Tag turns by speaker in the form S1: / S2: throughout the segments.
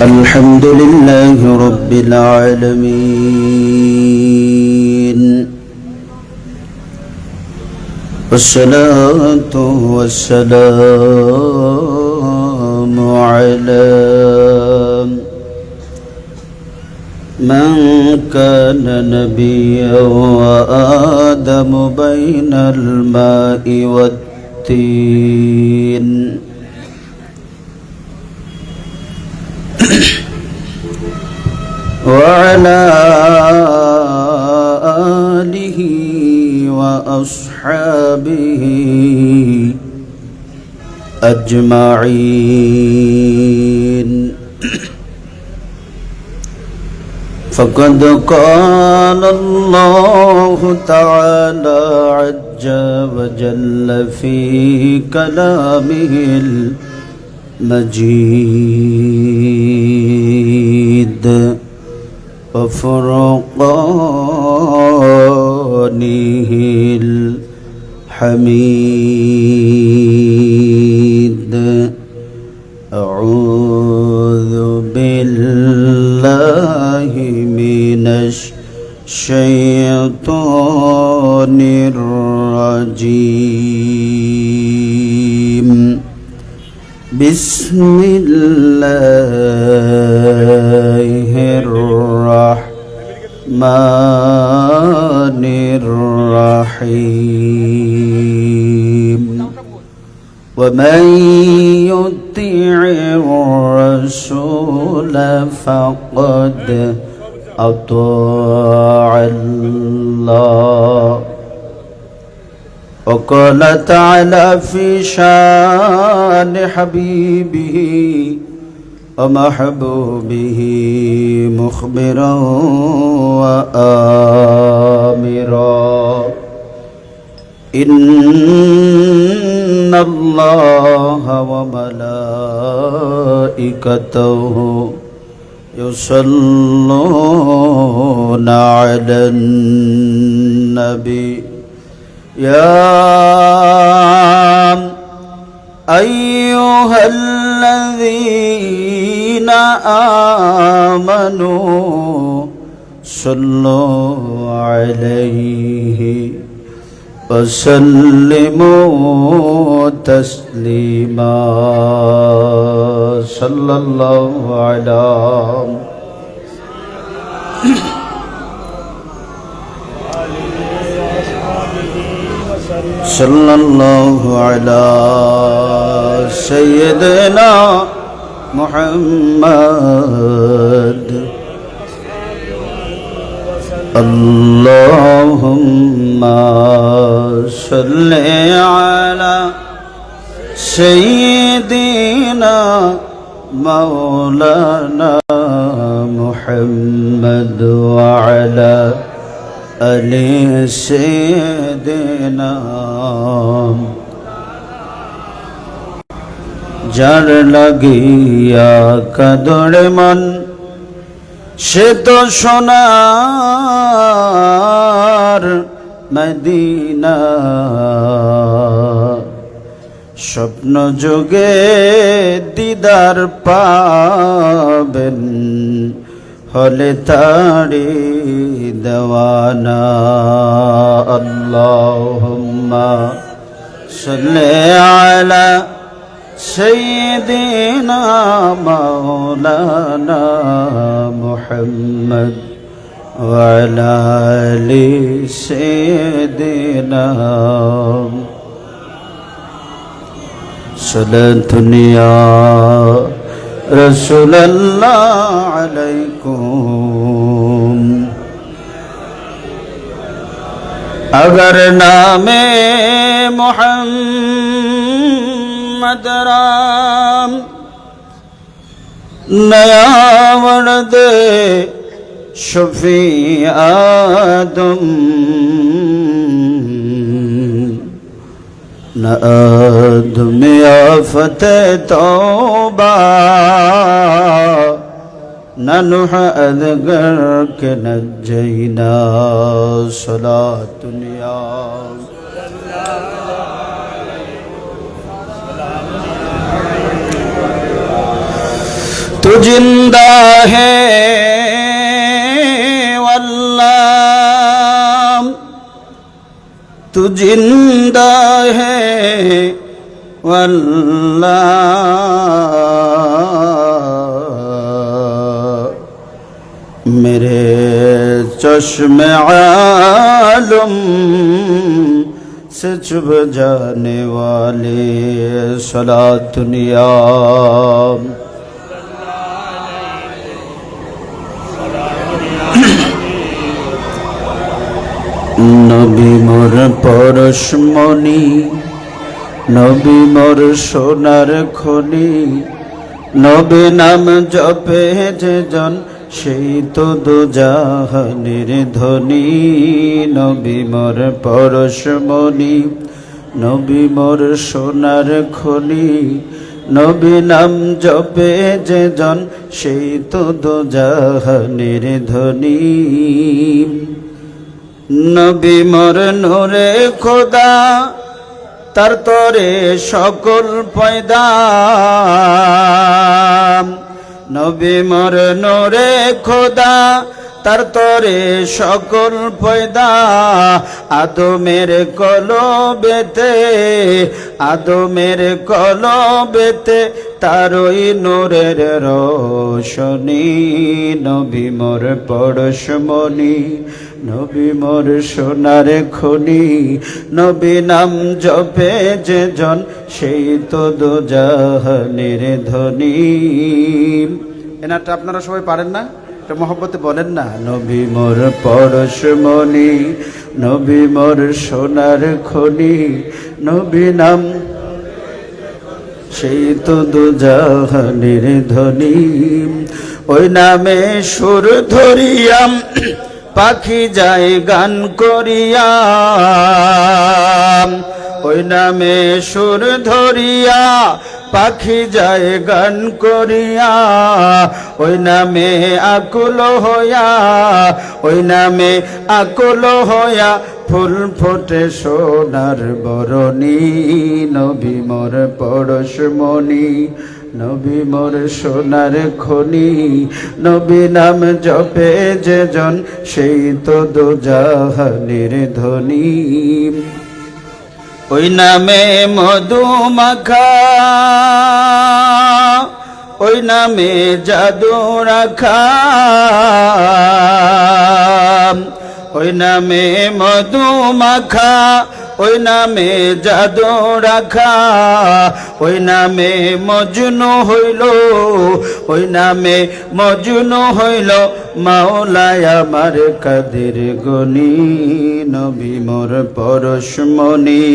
S1: الحمد لله رب العالمين، والصلاة والسلام على من كان نبيا وآدم بين الماء والطين، وعلى آله وأصحابه أجمعين. فقد قال الله تعالى عز وجل في كلامه المجيد وفرقانه الحميد. أعوذ بالله من الشيطان الرجيم. بسم الله الرحمن الرحيم. ومن يطع الرسول فقد أطاع الله. وقال تعالى في شان حبيبه ومحبوبه مخبرا وآمرا: إن الله وملائكته يصلون على النبي يا أيها الذين آمنوا صلوا عليه وسلموا تسليما. صلى الله على صلى الله على سيدنا محمد. اللهم صل على سيدنا مولانا محمد وعلى آل سيدنا. যার লাগিয়া কাদরে মন সে তো সোনার মদিনা। স্বপ্ন যোগে দিদার পাবেন হলে তারি দেওয়ানা। আল্লাহুম্মা সাল্লি আলা সাইয়্যিদিনা মাওলানা মুহাম্মদ ওয়া আলা আলি সাইয়্যিদিনা। সালাতুন ইয়া রাসূলুল্লাহ আলাইকুম। अगर नामे मोहम्मद राम नया वर्द शफी आदम न आदम आफत तौबा न नूह अदगर के नजैना। सलातुन या तू जिंदा है वल्लाह तू जिंदा है वल्लाह मेरे चश्मे आलम से चुभ जाने वाले सलात दुनिया नबी मोर परशमणि नबी मोर सोनार खनि नबी नाम जपे जे जन সেই তো দোজাহানের ধ্বনি নবী মোর পরশমণি নবী মোর সোনার খনি নবী নাম জপে যে জন সেই তো দোজাহানের ধ্বনি নবী মোর নূরে খোদা তার তরে সকল পয়দা নবী মোর নূরে খোদা তার তরে সকল পয়দা আদমের কলবেতে তারই নূরের রোশনী নবী মোর পরশমণি নবী মোর সোনার খনি নবী নাম জপে যে জন সেই তো দোজাহানের ধ্বনি এনাটা আপনারা সবাই পারেন না এটা মহব্বতে বলেন না নবী মোর পরশমণি নবী মোর সোনার খনি নবী নাম সেই তো দোজাহানের ধ্বনি ওই নামে সুর ধরিয়াম পাখি যায় গান করিয়া ওই নামে সুর ধরিয়া পাখি যায় গান করিয়া ওই নামে আকুল হইয়া ওই নামে আকুল হইয়া ফুল ফোটে সোনার বরণী নবী মোর পরশমণি নবী মোর সোনার খনি নবী নাম জপে যে জন সেই তো দোজাহানের ধ্বনি ওই নামে মধু মাখা ওই নামে জাদু রাখা ওই নামে মধু মাখা ওই নামে জাদু রাখা ওই নামে মজনু হইল ওই নামে মজনু হইল মাওলায় আমার কাদের গনি নবী মোর পরশমণি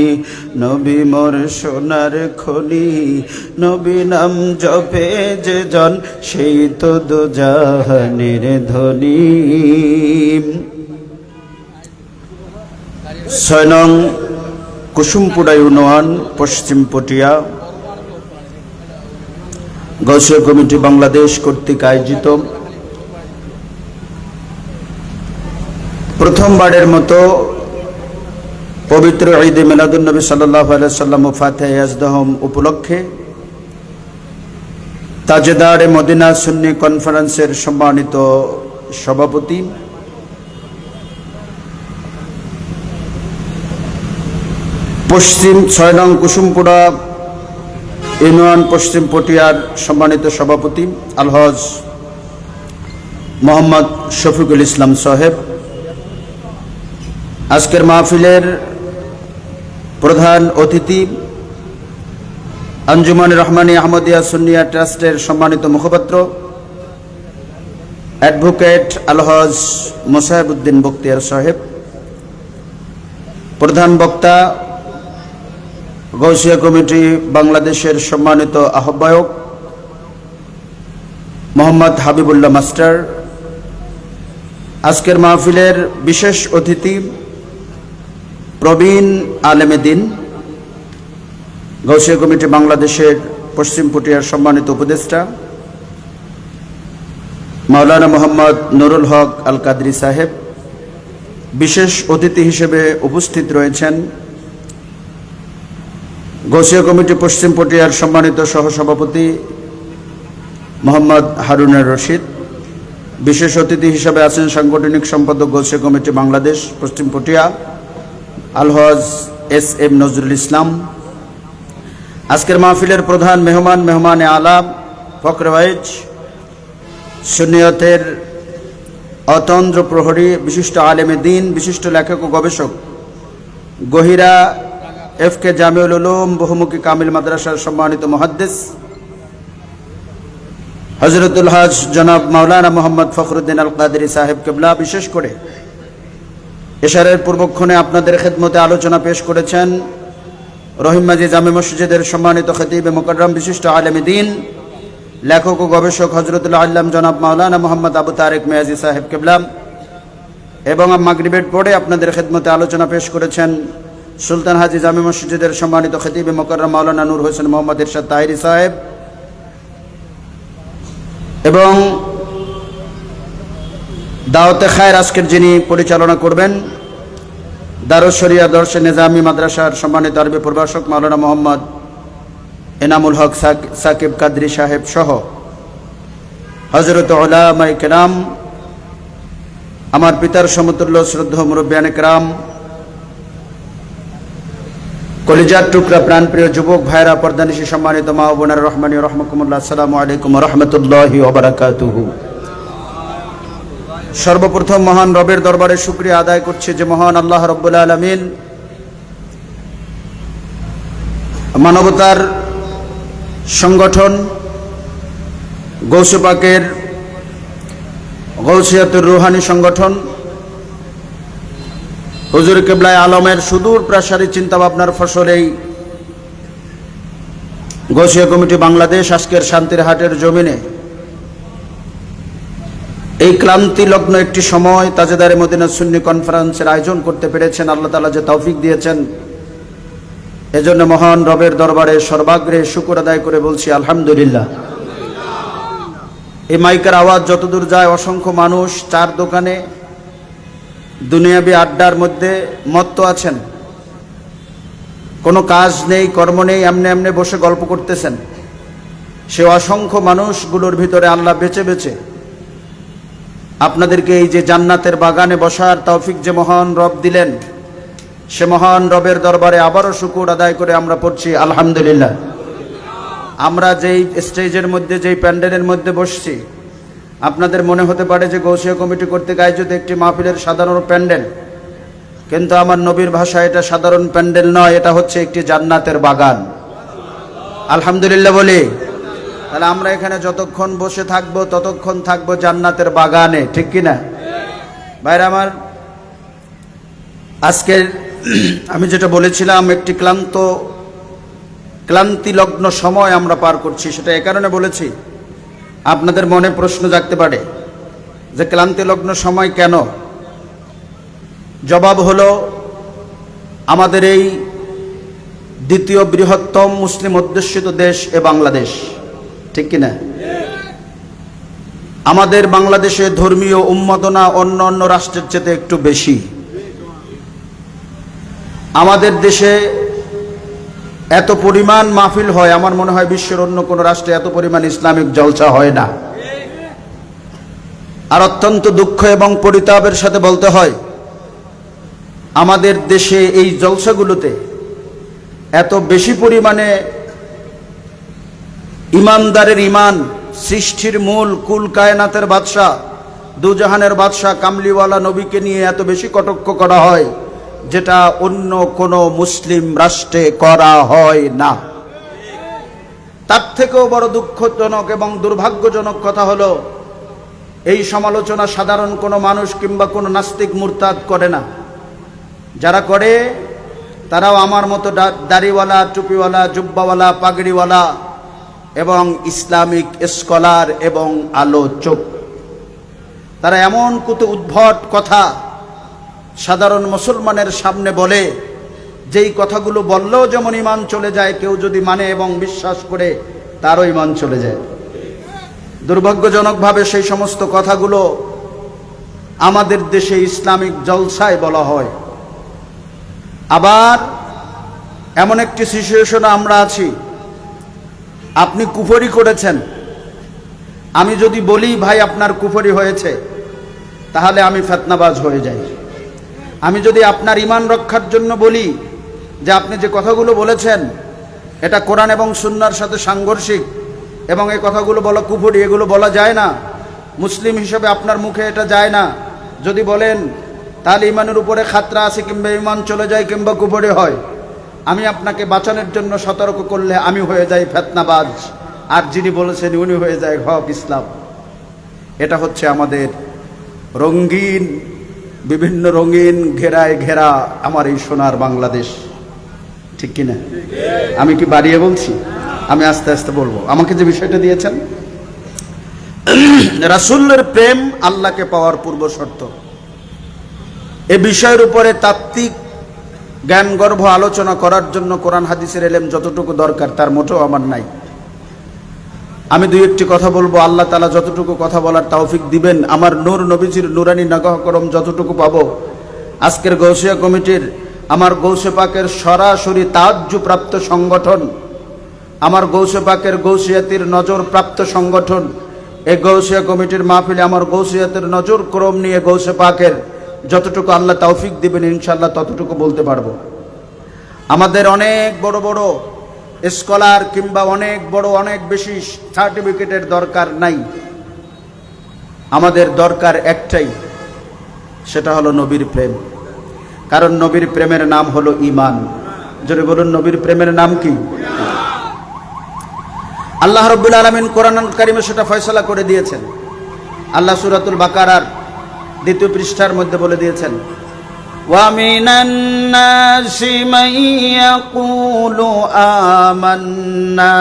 S1: নবী মোর সোনার খনি নবী নাম জপে যে জন সেই তো দোজাহানের ধ্বনি 6 নং কুসুমপুরা ইউনিয়ন পশ্চিম পটিয়া গৌসিয়া কমিটি বাংলাদেশ কর্তৃক আয়োজিত প্রথমবারের মতো পবিত্র ঈদে মিলাদুন নবী সাল্লাল্লাহু আলাইহি সাল্লাম ও ফাতিহা ইয়াজদাহুম উপলক্ষে তাজেদারে মদিনা সুন্নি কনফারেন্সের সম্মানিত সভাপতি পশ্চিম 6 নং কুসুমপুরা ইউনিয়ন পশ্চিম পটিয়ার সম্মানিত সভাপতি আলহাজ মোহাম্মদ শফিকুল ইসলাম সাহেব আজকের মাহফিলের প্রধান অতিথি আঞ্জুমান রহমানী আহমদিয়া সুন্নিয়া ট্রাস্টের সম্মানিত মুখপাত্র অ্যাডভোকেট আলহাজ মোসাহেবউদ্দিন বখতিয়ার সাহেব প্রধান বক্তা গৌসিয়া কমিটি বাংলাদেশের সম্মানিত আহ্বায়ক মোহাম্মদ হাবিবুল্লাহ মাস্টার আজকের মাহফিলের বিশেষ অতিথি প্রবীণ আলেমে দ্বীন গৌসিয়া কমিটি বাংলাদেশের পশ্চিম পটিয়ার সম্মানিত উপদেষ্টা মাওলানা মোহাম্মদ নুরুল হক আল কাদরি সাহেব বিশেষ অতিথি হিসেবে উপস্থিত রয়েছেন গৌসিয়া কমিটি পশ্চিম পটিয়ার সম্মানিত সহসভাপতি মোহাম্মদ হারুনুর রশিদ। বিশেষ অতিথি হিসেবে আছেন সাংগঠনিক সম্পাদক গোলসে কমিটি বাংলাদেশ পশ্চিম পটিয়া আলহাজ এস.এম. নজরুল ইসলাম। আজকের মাহফিলের প্রধান মেহমানে আলাম ফখরে ওয়াইজ সুন্নিয়তের অতন্দ্র প্রহরী বিশিষ্ট আলেমে দ্বীন, বিশিষ্ট লেখক ও গবেষক, গহিরা এফ.কে. জামিউল উলুম বহুমুখী কামিল মাদ্রাসার সম্মানিত মুহাদ্দিস হযরতুল হজ জনাব মাওলানা মোহাম্মদ ফখরুদ্দিন আল কাদরি সাহেব কেবলা বিশেষ করে এশারের পূর্বক্ষণে আপনাদের খেদমতে আলোচনা পেশ করেছেন রহিম মাজি জামে মসজিদের সম্মানিত খতিব মুকাররম, বিশিষ্ট আলেমে দ্বীন, লেখক ও গবেষক হযরতুল আল্লাম জনাব মাওলানা মোহাম্মদ আবু তারেক মেয়াজি সাহেব কেবলা। এবং মাগরিবের পরে আপনাদের খেদমতে আলোচনা পেশ করেছেন সুলতান হাজি জামে মসজিদের সম্মানিত খতিব মুকাররম মাওলানা নূর হোসেন মোহাম্মদ ইরশাদ তাহিরি সাহেব। এবং দাওয়াতে খায়ের আজকের যিনি পরিচালনা করবেন দারুস শরিয়া দর্শে নিজামী মাদ্রাসার সম্মানিত আরবি প্রভাষক মাওলানা মোহাম্মদ এনামুল হক সাকিব কাদরি সাহেব সহ হযরত উলামায়ে কেরাম, আমার পিতার সমতুল্য শ্রদ্ধেয় মুরব্বিয়ানে কেরাম, কলিজার টুকরা প্রাণপ্রিয় যুবক ভাইরা, পর্দানিশী সম্মানিত মা ও বোনেরা, রহমানি রহমাকুমুল্লাহ, আসসালামু আলাইকুম ওয়া রাহমাতুল্লাহি ওয়া বারাকাতুহু। সর্বপ্রথম মহান রবের দরবারে শুকরিয়া আদায় করছি যে মহান আল্লাহ রাব্বুল আলামিন মানবতার সংগঠন গৌসে পাকের গৌসিয়াতুর রুহানি সংগঠন হুজুর কেবলায়ে আলমের সুদূর প্রসারী চিন্তাভাবনার ফসলেই গৌসিয়া কমিটি বাংলাদেশ আজকের শান্তির হাটের জমিনে এই ক্লান্তি লগ্ন একটি সময় তাজেদারে মদিনা সুন্নি কনফারেন্সের আয়োজন করতে পেরেছেন। আল্লাহ তাআলা যে তৌফিক দিয়েছেন, এজন্য মহান রবের দরবারে সর্বাগ্রে শুকর আদায় করে বলছি আলহামদুলিল্লাহ। এই মাইকের আওয়াজ যতদূর যায়, অসংখ্য মানুষ চার দোকানে দুনিয়াবি আড্ডার মধ্যে মত্ত আছেন, কোনো কাজ নেই, কর্ম নেই, এমনি এমনি বসে গল্প করতেছেন। সে অসংখ্য মানুষগুলোর ভিতরে আল্লাহ বেছে বেছে আপনাদেরকে এই যে জান্নাতের বাগানে বসার তৌফিক যে মহান রব দিলেন, সে মহান রবের দরবারে আবারও শুকর আদায় করে আমরা পড়ছি আলহামদুলিল্লাহ। আমরা যেই স্টেজের মধ্যে, যেই প্যান্ডেলের মধ্যে বসছি, আপনাদের মনে হতে পারে যে গৌসিয়া কমিটি কর্তৃক আয়োজিত একটি মাহফিলের সাধারণ প্যান্ডেল, কিন্তু আমার নবীর ভাষায় এটা সাধারণ প্যান্ডেল নয়, এটা হচ্ছে একটি জান্নাতের বাগান। আলহামদুলিল্লাহ বলি। তাহলে আমরা এখানে যতক্ষণ বসে থাকবো ততক্ষণ থাকবো জান্নাতের বাগানে, ঠিক কিনা ভাইরা আমার? আজকের আমি যেটা বলেছিলাম, একটি ক্লান্তিলগ্ন সময় আমরা পার করছি, সেটা এ কারণে বলেছি আপনাদের মনে প্রশ্ন জাগতে পারে যে ক্লান্তিলগ্ন সময় কেন। জবাব হলো, আমাদের এই দ্বিতীয় বৃহত্তম মুসলিম অধ্যুষিত দেশ এ বাংলাদেশ, ঠিক কিনা? আমাদের বাংলাদেশে ধর্মীয় উন্মাদনা অন্য অন্য রাষ্ট্রের চেয়ে একটু বেশি। আমাদের দেশে এত পরিমাণ মাহফিল হয়, আমার মনে হয় বিশ্বের অন্য কোনো রাষ্ট্রে এত পরিমাণ ইসলামিক জলসা হয় না। আর অত্যন্ত দুঃখ এবং পরিতাপের সাথে বলতে হয়, আমাদের দেশে এই জলসাগুলোতে এত বেশি পরিমাণে ইমানদারের ইমান, সৃষ্টির মূল, কুল কায়নাতের বাদশাহ, দুজাহানের বাদশাহ কামলিওয়ালা নবীকে নিয়ে এত বেশি কটাক্ষ করা হয়, যেটা অন্য কোনো মুসলিম রাষ্ট্রে করা হয় না। তার থেকেও বড় দুঃখজনক এবং দুর্ভাগ্যজনক কথা হলো, এই সমালোচনা সাধারণ কোনো মানুষ কিংবা কোনো নাস্তিক মুরতাদ করে না। যারা করে তারাও আমার মতো দাড়িওয়ালা, টুপিওয়ালা, জুব্বাওয়ালা, পাগড়িওয়ালা এবং ইসলামিক স্কলার এবং আলোচক। তারা এমন কত উদ্ভট কথা সাধারণ মুসলমানের সামনে বলে, যেই কথাগুলো বললেও যেমন ঈমান চলে যায়, কেউ যদি মানে এবং বিশ্বাস করে তারও ঈমান চলে যায়। দুর্ভাগ্যজনকভাবে সেই সমস্ত কথাগুলো আমাদের দেশে ইসলামিক জলসায় বলা হয়। আবার এমন একটি সিচুয়েশনে আমরা আছি, আপনি কুফরি করেছেন, আমি যদি বলি ভাই আপনার কুফরি হয়েছে, তাহলে আমি ফিতনাবাজ হয়ে যাই। আমি যদি আপনার ঈমান রক্ষার জন্য বলি যে আপনি যে কথাগুলো বলেছেন এটা কোরআন এবং সুন্নাহর সাথে সাংঘর্ষিক এবং এই কথাগুলো বলা কুফরি, এগুলো বলা যায় না, মুসলিম হিসেবে আপনার মুখে এটা যায় না যদি বলেন, তাহলে ঈমানের উপরে খাতরা আছে, কিংবা ঈমান চলে যায়, কিংবা কুফরি হয়। আমি আপনাকে বাঁচানোর জন্য সতর্ক করলে আমি হয়ে যাই ফিতনাবাজ, আর যিনি বলেছেন উনি হয়ে যায় হক ইসলাম। এটা হচ্ছে আমাদের রঙিন, বিভিন্ন রঙিন ঘেরায় ঘেরা আমার এই সোনার বাংলাদেশ, ঠিক কিনা? আমি কি বাড়িয়ে বলছি? আমি আস্তে আস্তে বলবো। আমাকে যে বিষয়টা দিয়েছেন, রাসূলের প্রেম আল্লাহকে পাওয়ার পূর্ব শর্ত, এ বিষয়ের উপরে তাত্ত্বিক জ্ঞানগর্ভ আলোচনা করার জন্য কোরআন হাদিসের এলেম যতটুকু দরকার তার মোটেও আমার নাই। আমি দুই একটি কথা বলবো, আল্লাহ তাআলা যতটুকু কথা বলার তৌফিক দিবেন, আমার নূর নবীজির নুরানি নাগাহ করম যতটুকু পাবো, আজকের গৌসিয়া কমিটির আমার গৌসে পাকের সরাসরি তাজ্জু প্রাপ্ত সংগঠন, আমার গৌসে পাকের গৌসিয়াতির নজর প্রাপ্ত সংগঠন, এই গৌসিয়া কমিটির মাহফিলে আমার গৌসিয়াতের নজর ক্রম নিয়ে গৌসে পাকের যতটুকু আল্লাহ তৌফিক দিবেন ইনশাআল্লাহ ততটুকু বলতে পারবো। আমাদের অনেক বড় বড় স্কলার কিংবা অনেক বড় অনেক বেশি সার্টিফিকেটের দরকার নাই, আমাদের দরকার একটাই, সেটা হলো নবীর প্রেম। কারণ নবীর প্রেমের নাম হলো ঈমান। জোরে বলুন, নবীর প্রেমের নাম কি? আল্লাহ রাব্বুল আলামিন কোরআন কারীমে সেটা ফয়সালা করে দিয়েছেন। আল্লাহ সূরাতুল বাকারার 2 পৃষ্ঠার মধ্যে বলে দিয়েছেন, ওয়া মিনান নাসি মান ইয়াকুলু আমান্না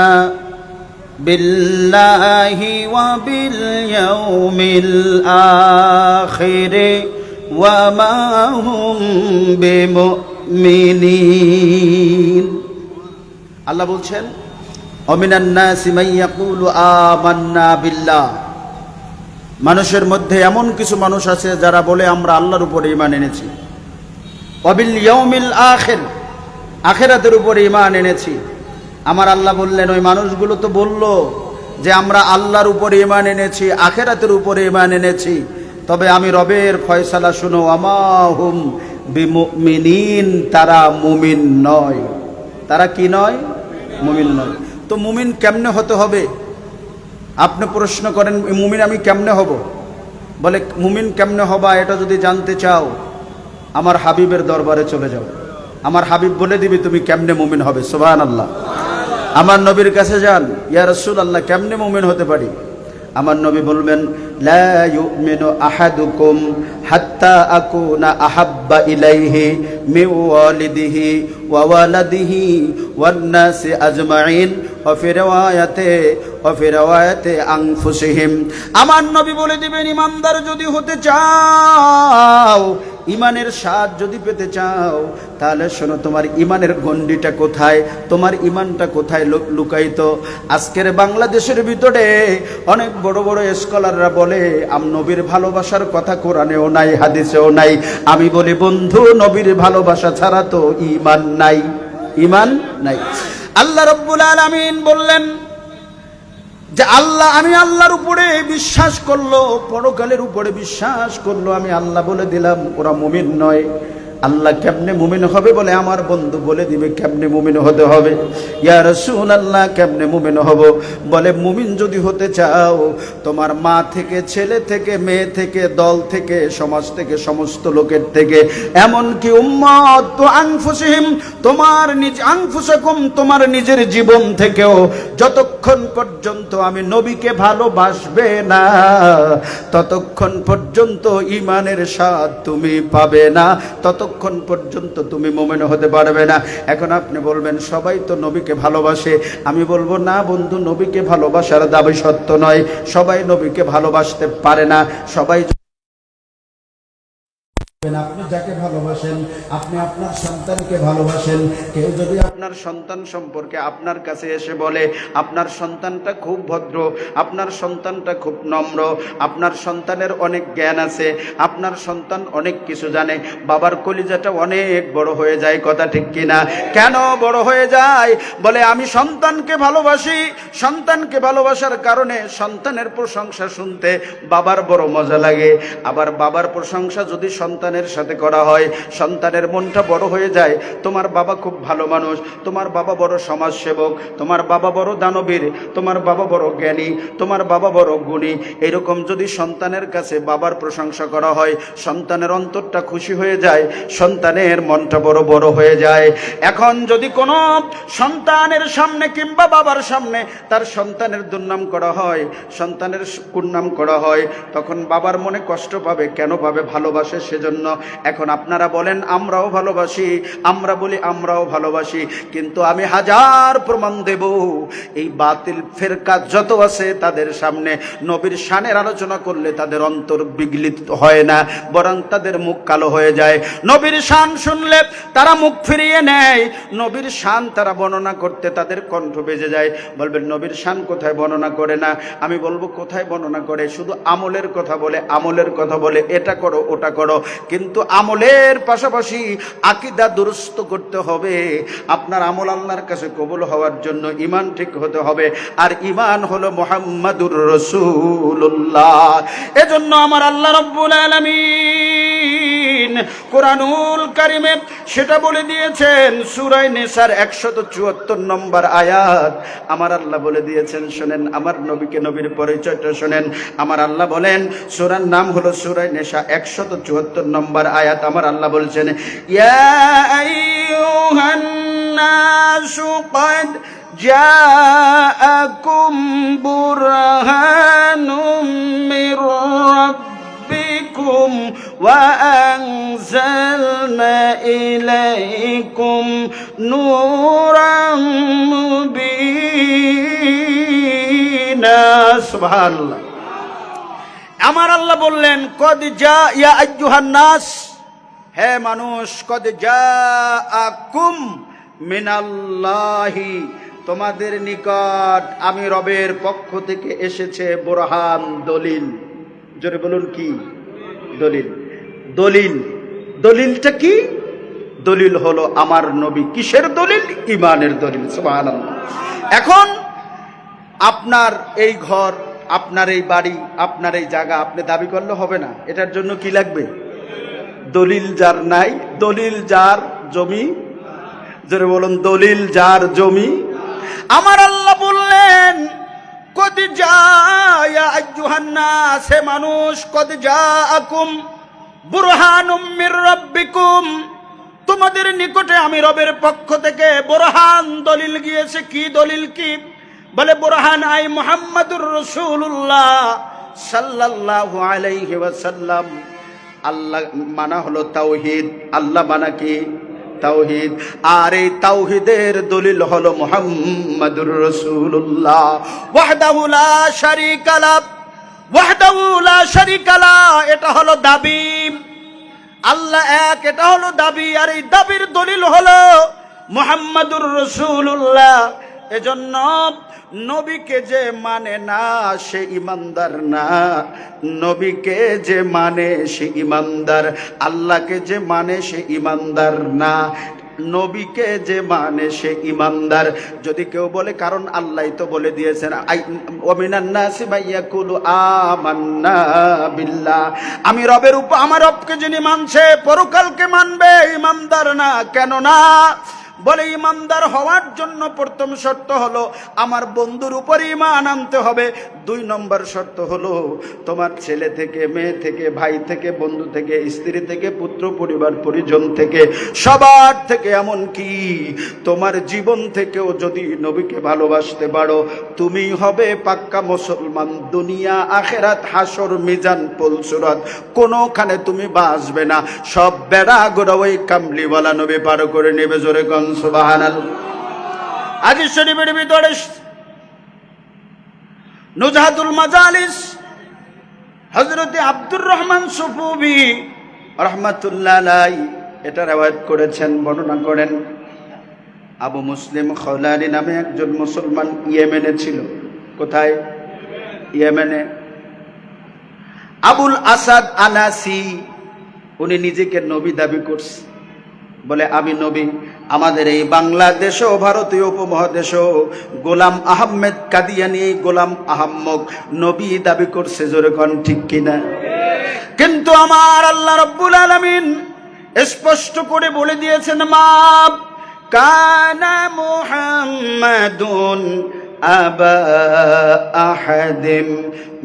S1: বিল্লাহি ওয়া বিল ইয়াউমিল আখির ওয়া মা হুম বিমুমিনিন। আল্লাহ বলছেন, ওয়া মিনান নাসি মান ইয়াকুলু আমান্না বিল্লাহ, মানুষের মধ্যে এমন কিছু মানুষ আছে যারা বলে আমরা আল্লাহর উপরে ঈমান এনেছি, ওয়া বিল ইয়াউমিল আখির, আখিরাতের উপরে ঈমান এনেছি। আমার আল্লাহ বললেন ওই মানুষগুলো তো বলল যে আমরা আল্লাহর উপরে ঈমান এনেছি, আখিরাতের উপরে ঈমান এনেছি, তবে আমি রবের ফয়সালা শুনো, আমা হুম বিমুমিনিন, তারা মুমিন নয়। তারা কি নয়? মুমিন নয়। তো মুমিন কেমনে হতে হবে? আপনি প্রশ্ন করেন মুমিন আমি কেমনে হব? বলে মুমিন কেমনে হবা এটা যদি জানতে চাও আমার হাবিবের দরবারে চলে যাও, আমার হাবিব বলে দিবি তুমি কেমনে মুমিন হবে। সুবহানাল্লাহ। আমার নবীর কাছে যান, ইয়া রাসূলুল্লাহ কেমনে মুমিন হতে পারি? আমার নবী বলবেন, লা ইউমিনু আহাদুকুম হাত্তা আকুনা আহাব্বা ইলাইহি মিন ওয়ালিদিহি ওয়া ওয়ালাদিহি ওয়ান নাসি আজমাইন ওয়া ফি রিওয়ায়াতে আনফুসিহিম। আমার নবী বলে দিবেন, ইমানদার যদি হতে চাও, ইমানের স্বাদ যদি পেতে চাও, তাহলে শোনো তোমার ইমানের গণ্ডিটা কোথায়, তোমার ইমানটা কোথায় লুকায়িত। আজকের বাংলাদেশের ভিতরে অনেক বড় বড় স্কলাররা বলে নবীর ভালোবাসার কথা কোরআনেও নাই, হাদিসেও নাই। আমি বলি বন্ধু, নবীর ভালোবাসা ছাড়া তো ঈমান নাই, ঈমান নাই। আল্লাহ রাব্বুল আলামিন বললেন যে আমি আল্লাহর উপরে বিশ্বাস করলো, পরকালের উপরে বিশ্বাস করলো, আমি আল্লাহ বলে দিলাম ওরা মুমিন নয়। আল্লাহ কেমনে মুমিন হবে? বলে আমার বন্ধু বলে দিবে কেমনে মুমিন হতে হবে। ইয়া রাসূলুল্লাহ কেমনে মুমিন হব? বলে মুমিন যদি হতে চাও, তোমার মা থেকে, ছেলে থেকে, মেয়ে থেকে, দল থেকে, সমাজ থেকে, সমস্ত লোকের থেকে, এমনকি উম্মত তো আনফুসিহিম, তোমার নিজ আনফুসাকুম, তোমার নিজের জীবন থেকেও যতক্ষণ পর্যন্ত আমি নবীকে ভালোবাসবে না, ততক্ষণ পর্যন্ত ঈমানের স্বাদ তুমি পাবে না, ততক্ষণ পর্যন্ত তুমি মুমিন হতে পারবে না। এখন আপনি বলবেন সবাই তো নবীকে ভালোবাসে। আমি বলবো না বন্ধু, নবীকে ভালোবাসার দাবি সত্য নয়, সবাই নবীকে ভালোবাসতে পারে না। সবাই আপনি যাকে ভালোবাসেন, আপনি আপনার সন্তানকে ভালোবাসেন, কেউ যদি আপনার সন্তান সম্পর্কে আপনার কাছে এসে বলে আপনার সন্তানটা খুব ভদ্র, আপনার সন্তানটা খুব নম্র, আপনার সন্তানের অনেক জ্ঞান আছে, আপনার সন্তান অনেক কিছু জানে, বাবার কলিজাটা অনেক বড় হয়ে যায়। কথা ঠিক কিনা? কেন বড় হয়ে যায়? বলে আমি সন্তানকে ভালোবাসি, সন্তানকে ভালোবাসার কারণে সন্তানের প্রশংসা শুনতে বাবার বড় মজা লাগে। আবার বাবার প্রশংসা যদি সন্তানের সাথে করা হয়, সন্তানের মনটা বড় হয়ে যায়। তোমার বাবা খুব ভালো মানুষ, তোমার বাবা বড় সমাজসেবক, তোমার বাবা বড় দানবীর, তোমার বাবা বড় জ্ঞানী, তোমার বাবা বড় গুণী, এরকম যদি সন্তানের কাছে বাবার প্রশংসা করা হয়, সন্তানের অন্তরটা খুশি হয়ে যায়, সন্তানের মনটা বড় বড় হয়ে যায়। এখন যদি কোনো সন্তানের সামনে কিংবা বাবার সামনে তার সন্তানের দুর্নাম করা হয়, সন্তানের কুর্নাম করা হয়, তখন বাবার মনে কষ্ট পাবে। কেন পাবে? ভালোবাসে সেজন্য। এখন আপনারা বলেন আমরাও ভালোবাসি, আমরা বলি আমরাও ভালোবাসি, কিন্তু আমি হাজার প্রমাণ দেব এই বাতিল ফেরকা যত আছে তাদের সামনে নবীর শানের আলোচনা করলে তাদের অন্তর বিগলিত হয় না, বরং তাদের মুখ কালো হয়ে যায়। নবীর শান শুনলে তারা মুখ ফিরিয়ে নেয়, নবীর শান তারা বর্ণনা করতে তাদের কণ্ঠ বেজে যায়। বলবেন নবীর শান কোথায় বর্ণনা করে না? আমি বলবো কোথায় বর্ণনা করে? শুধু আমলের কথা বলে, আমলের কথা বলে, এটা করো ওটা করো, কিন্তু আমলের পাশাপাশি আকীদা দুরুস্ত করতে হবে। আপনার আমল আল্লাহর কাছে কবুল হওয়ার জন্য ঈমান ঠিক হতে হবে, আর ঈমান হলো মুহাম্মাদুর রাসূলুল্লাহ। এজন্য আমার আল্লাহ রাব্বুল আলামিন কোরআনুল কারীমে সেটা বলে দিয়েছেন, সূরা নিসার 174 নম্বর আয়াত। আমার আল্লাহ বলে দিয়েছেন, শুনেন আমার নবীকে, নবীর পরিচয়টা শুনেন। আমার আল্লাহ বলেন, সূরার নাম হলো সূরা নিসা, 174 নম্বর আয়াত। আমার আল্লাহ বলছেন, ইয়া আইয়ুহান নাসু ক্বাদ জাআকুম বুরহানুম মির রাব্বিকুম ওয়া আনজালনা ইলাইকুম নূরাম মুবিনা। সুবহানাল্লাহ। আমার আল্লাহ বললেন, কদ জা ইয়া আইয়ুহান নাস, হে মানুষ, কদ জাআকুম মিনাল্লাহি, তোমাদের নিকট আমি রবের পক্ষ থেকে এসেছে বুরহান, দলিল। জোরে বলুন কি দলিল? দলিল। দলিলটা কি? দলিল হলো আমার নবী। কিসের দলিল? ঈমানের দলিল। সুবহানাল্লাহ। এখন আপনার এই ঘর, আপনার এই বাড়ি, আপনার এই জায়গা আপনি দাবি করলে হবে না। এটার জন্য কি লাগবে? দলিল। যার নাই, দলিল যার জমি। যারা বলুন দলিল যার জমি। আমার আল্লাহ বললেন, কদ জায়া আইয়ুহান নাস, হে মানুষ, কদ জাআকুম বুরহানুম মির রাব্বিকুম, তোমাদের নিকটে আমি রবের পক্ষ থেকে বুরহান, দলিল গিয়েছে। কি দলিল? কি বলে? বুরহান আই মুহাম্মাদুর রাসূলুল্লাহ সাল্লাল্লাহু আলাইহি ওয়াসাল্লাম। আল্লাহ মানা হলো তাওহীদ, আল্লাহ মানা কি? তাওহীদ। আর এই তাওহীদের দলিল হলো মুহাম্মাদুর রাসূলুল্লাহ ওয়াহদাহু লা শারীকা লা, ওয়াহদাহু লা শারীকা লা, এটা হলো দাবি। আল্লাহ এক, এটা হলো দাবি, আর এই দাবির দলিল হলো মুহাম্মাদুর রাসূলুল্লাহ। এজন্য নবীকে যে মানে না সে ইমানদার না, নবীকে যে মানে সে ইমানদার, আল্লাহকে যে মানে সে ইমানদার না, নবীকে যে মানে সে ইমানদার। যদি কেউ বলে, কারণ আল্লাহই তো বলে দিয়েছেন, ওয়ামিনান নাসি মাইয়াকুলু আমান্না বিল্লাহ, আমি রবের উপর, আমার রবকে যিনি মানছে পরকালকে মানবে, ইমানদার না। কেন না? বলে ইমানদার হওয়ার জন্য প্রথম শর্ত হলো আমার বন্ধুর উপর ঈমান আনতে হবে। 2 নম্বর শর্ত হলো তোমার ছেলে থেকে, মেয়ে থেকে, ভাই থেকে, বন্ধু থেকে, স্ত্রী থেকে, পুত্র পরিবার পরিজন থেকে, সবার থেকে, এমন কি তোমার জীবন থেকেও যদি নবীকে ভালোবাসতে পারো, তুমি হবে পাক্কা মুসলমান। দুনিয়া আখেরাত হাসর মিজান পুলসুরাত কোনোখানে তুমি বাঁচবে না। সব বেড়া গোড়া ওই কামলিওয়ালা নবী পার করে নেবে। জোরে কোন সুবহানাল্লাহ। হাদিস শরীফের ভিতরে নুজহাতুল মাজালিস হযরত আব্দুর রহমান সুফুবি রাহমাতুল্লাহ আলাইহি এটা রিওয়ায়াত করেছেন, বর্ণনা করেন। আবু মুসলিম খাওলানি নামে একজন মুসলমান ইয়েমেনে ছিল। কোথায়? ইয়েমেনে। আবুল আসাদ আনাসি উনি নিজেকে নবী দাবি করছে, বলে আমি নবী। আমাদের এই বাংলাদেশ ও ভারতীয় উপমহাদেশ গোলাম আহমেদ কাদিয়ানি, গোলাম আহম্মদ নবী দাবি করছে, জোরে কোন ঠিক কিনা? কিন্তু আমার আল্লাহ রাব্বুল আলামিন স্পষ্ট করে বলে দিয়েছেন, মা কানা মুহাম্মাদুন আবা আহাদিম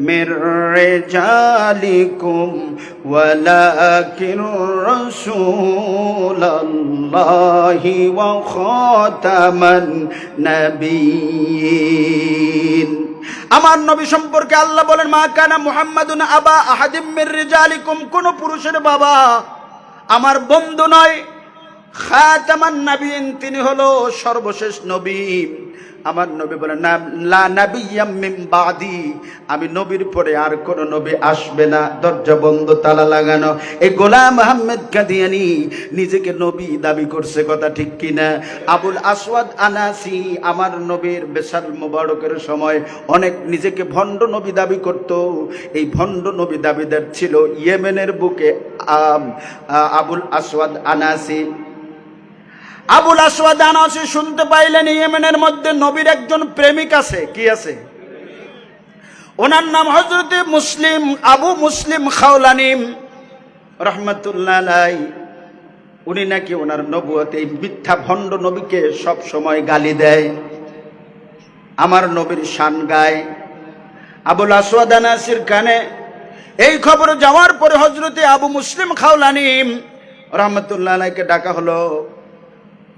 S1: মির রিজালিকুম ওয়ালাকিন রাসূলুল্লাহি ওয়া খাতামান নাবিয়্যিন। আমার নবী সম্পর্কে আল্লাহ বলেন, মা কানা মুহাম্মাদুন আবা আহাদিম মির রিজালিকুম, কোন পুরুষের বাবা আমার বন্ধু নয়। খাতামান নাবিয়্যিন, তিনি হলো সর্বশেষ নবী। আমার নবী বলেন, লা নাবিয়্যাম মিন বাদি, আমি নবীর পরে আর কোন নবী আসবে না। দরজা বন্ধ, তালা লাগানো। এই গোলাম আহমেদ কাদিয়ানি নিজেকে নবী দাবি করছে, কথা ঠিক কিনা? আবুল আসওয়াদ আনাসি আমার নবীর বেশাল মুবারকের সময় অনেক নিজেকে ভণ্ড নবী দাবি করত। এই ভণ্ড নবী দাবিদার ছিল ইয়েমেনের বুকে আবুল আসওয়াদ আনাসি। আবুল আসওয়াদ আনাসি শুনতে পাইলেন ইয়েমেনের মধ্যে নবীর একজন প্রেমিক আছে। কি আছে? ওনার নাম হযরতে মুসলিম, আবু মুসলিম খাওলানি রাহমাতুল্লাহ আলাইহি। উনি নাকি ওনার নবুয়তে মিথ্যা ভণ্ড নবীকে সব সময় গালি দেয়, আমার নবীর শান গায়। আবুল আসওয়াদ আনাসির কানে এই খবর যাওয়ার পরে হযরতে আবু মুসলিম খাওলানি রাহমাতুল্লাহ আলাইহিকে ডাকা হলো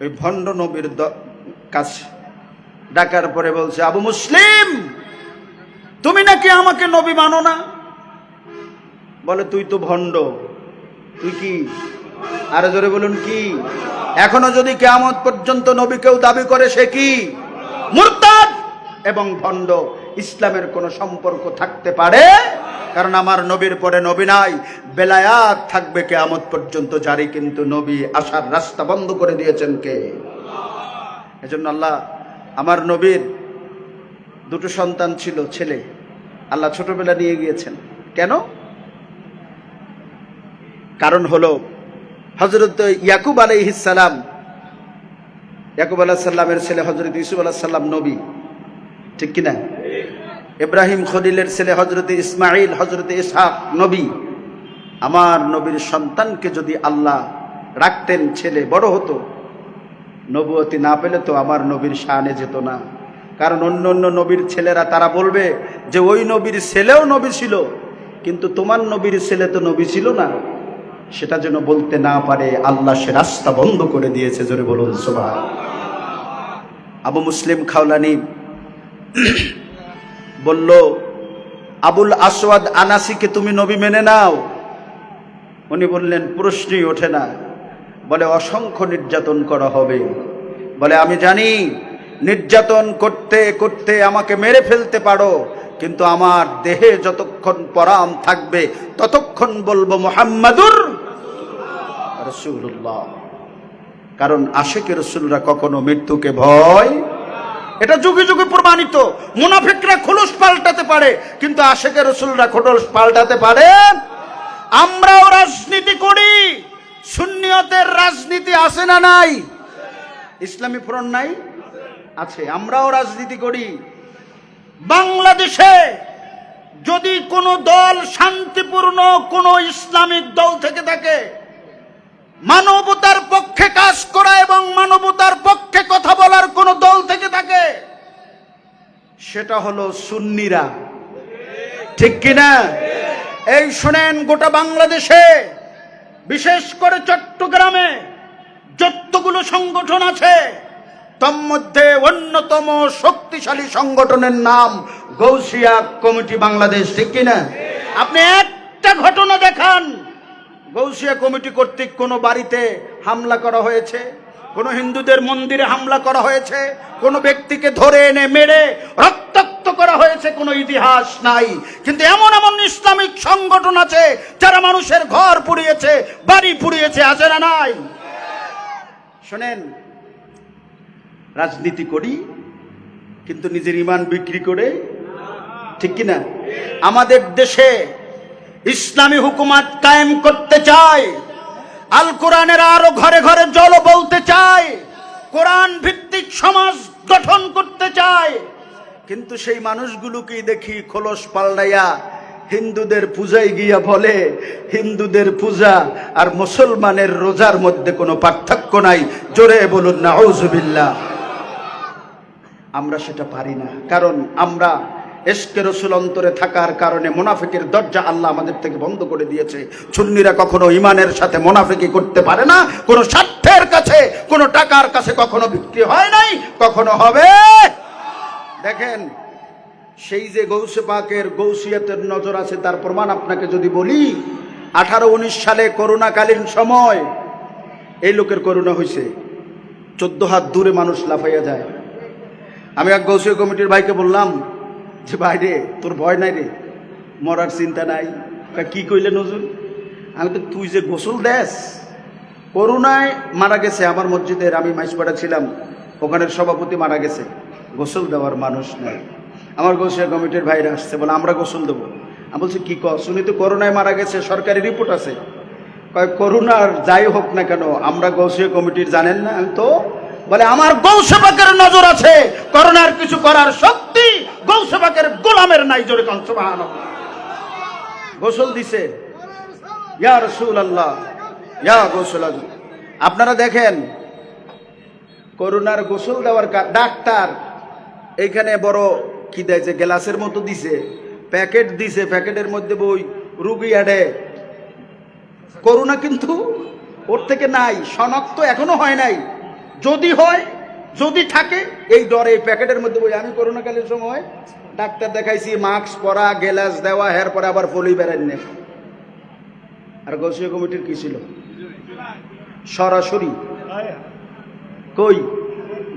S1: ওই ভণ্ড নবীর কাছে। ডাকার পরে বলছে, আবু মুসলিম, তুমি নাকি আমাকে নবী মানো না? বলে, তুই তো ভণ্ড। তুই কি? আরে জোরে বলুন কি? এখনো যদি কিয়ামত পর্যন্ত নবী কেউ দাবি করে, সে কি? মুরতাদ এবং ভণ্ড। ইসলামের কোনো সম্পর্ক থাকতে পারে? কারণ আমার নবীর পরে নবী নাই, বেলায়াত থাকবে কিয়ামত পর্যন্ত জারি। কিন্তু নবী আসার রাস্তা বন্ধ করে দিয়েছেন কে? এজন্য আল্লাহ আমার নবীর দুটো সন্তান ছিল, ছেলে। আল্লাহ ছোটবেলা নিয়ে গিয়েছেন। কেন? কারণ হলো হযরত ইয়াকুব আলাইহিস সালাম, ইয়াকুব আলাইহিস সালামের ছেলে হযরত ইউসুফ আলাইহিস সালাম নবী, ঠিক কিনা? ইব্রাহিম খলিলের ছেলে হযরত ইসমাঈল, হযরত ইসহাক নবী। আমার নবীর সন্তানকে যদি আল্লাহ রাখতেন, ছেলে বড় হতো, নবুয়তি না পেলে তো আমার নবীর শানে যেত না। কারণ অন্য অন্য নবীর ছেলেরা তারা বলবে যে ওই নবীর ছেলেও নবী ছিল, কিন্তু তোমার নবীর ছেলে তো নবী ছিল না। সেটা যেন বলতে না পারে আল্লাহ সে রাস্তা বন্ধ করে দিয়েছে, জোরে বলুন সুবহান। আবু মুসলিম খাওলানি বলল, আবুল আসওয়াদ আনাসিকে তুমি নবী মেনে নাও? উনি বললেন, প্রশ্নই ওঠে না। বলে, অসংখ্য নির্যাতন করা হবে। বলে, আমি জানি নির্যাতন করতে করতে আমাকে মেরে ফেলতে পারো, কিন্তু আমার দেহে যতক্ষণ পরাণ থাকবে ততক্ষণ বলবো মুহাম্মাদুর রাসূলুল্লাহ। কারণ আশিকে রাসূলরা কখনো মৃত্যুকে ভয়, এটা যুগে যুগে প্রমাণিত। মুনাফিকরা খোলস পাল্টাতে পারে, কিন্তু আশিকে রাসূলরা খোলস পাল্টাতে পারে। আমরাও রাজনীতি করি, সুন্নিয়তের রাজনীতি আছে না নাই? ইসলামী ফ্রন্ট নাই? আছে। আমরাও রাজনীতি করি। বাংলাদেশে যদি কোনো দল শান্তিপূর্ণ কোনো ইসলামিক দল থেকে থাকে, মানবতার পক্ষে কাজ করা এবং মানবতার পক্ষে কথা বলার কোন দল থেকে থাকে, সেটা হলো সুন্নিরা, ঠিক কিনা? এই শুনেন, গোটা বাংলাদেশে বিশেষ করে চট্টগ্রামে যতগুলো সংগঠন আছে, তন্মধ্যে অন্যতম শক্তিশালী সংগঠনের নাম গৌসিয়া কমিটি বাংলাদেশ, ঠিক কিনা? আপনি একটা ঘটনা দেখান, গৌসিয়া কমিটি কর্তৃক কোনো বাড়িতে হামলা করা হয়েছে, কোনো হিন্দুদের মন্দিরে হামলা করা হয়েছে, কোনো ব্যক্তিকে ধরে এনে মেরে রক্তাক্ত করা হয়েছে কোনো ইতিহাস নাই। কিন্তু এমন এমন ইসলামিক সংগঠন আছে যারা মানুষের ঘর পুড়িয়েছে, বাড়ি পুড়িয়েছে, আছে না নাই? শোনেন, রাজনীতি করি কিন্তু নিজের ঈমান বিক্রি করে, ঠিক কিনা? আমাদের দেশে ইসলামী হুকুমত কায়েম করতে চায়, আল কোরআনের আরো ঘরে ঘরে জল বলতে চায়, কোরআন ভিত্তিক সমাজ গঠন করতে চায়, কিন্তু সেই মানুষগুলোকেই দেখি খোলস পাল্টাইয়া হিন্দুদের পূজায় গিয়া বলে হিন্দুদের পূজা আর মুসলমানের রোজার মধ্যে কোনো পার্থক্য নাই। জোরে বলুন নাউজুবিল্লাহ। আমরা সেটা পারি না, কারণ আমরা ইশকে রাসূল অন্তরে থাকার কারণে মুনাফিকের দরজা আল্লাহ আমাদের থেকে বন্ধ করে দিয়েছে। সুন্নিরা কখনো ঈমানের সাথে মুনাফিকি করতে পারে না, কোনো স্বার্থের কাছে, কোনো টাকার কাছে কখনো বিক্রি হয় নাই, কখনো হবে। দেখেন, সেই যে গৌসে পাকের গৌসিয়তের নজর আছে তার প্রমাণ আপনাকে যদি বলি, 18-19 সালে করোনাকালীন সময় এই লোকের করোনা হয়েছে, 14 হাত দূরে মানুষ লাফাইয়া যায়। আমি এক গৌসিয়া কমিটির ভাইকে বললাম যে ভাই রে, তোর ভয় নাই রে, মরার চিন্তা নাই? কি কইলে নজরুল? আমি তো, তুই যে গোসল দেস, করোনায় মারা গেছে আমার মসজিদের, আমি মাইসপাড়া ছিলাম, ওখানের সভাপতি মারা গেছে, গোসল দেওয়ার মানুষ নাই। আমার গৌসিয়া কমিটির ভাইরা আসছে, বলে আমরা গোসল দেবো। আমি বলছি কি কর? শুনি তো করোনায় মারা গেছে, সরকারি রিপোর্ট আছে। কয় করোনার যাই হোক না কেন আমরা গৌসিয়া কমিটির জানেন না? আমি তো, বলে আমার গৌসে পাকের নজর আছে, করোনার কিছু করার শক্তি গৌসে পাকের গোলামের নাই। জোরে কোন সুবহানাল্লাহ। গোসল দিছে, ইয়া রাসূলুল্লাহ, ইয়া গোসল। আপনারা দেখেন, করোনার গোসল দেওয়ার ডাক্তার এইখানে বড় কি দেয়, যে গ্লাসের মতো দিছে, প্যাকেট দিছে, প্যাকেটের মধ্যে বই রুগী আডে। করোনা কিন্তু ওর থেকে নাই, শনাক্ত এখনো হয় নাই। যদি হয়, যদি থাকে, এই ডরে এই প্যাকেটের মধ্যে বই। আমি করোনাকালীন সময় ডাক্তার দেখাইছি, মাস্ক পরা, গ্লাস দেওয়া, হের পরে আবার ফলি বেড়েন নে। আর গৌসিয়া কমিটির কি ছিল? সরাসরি কই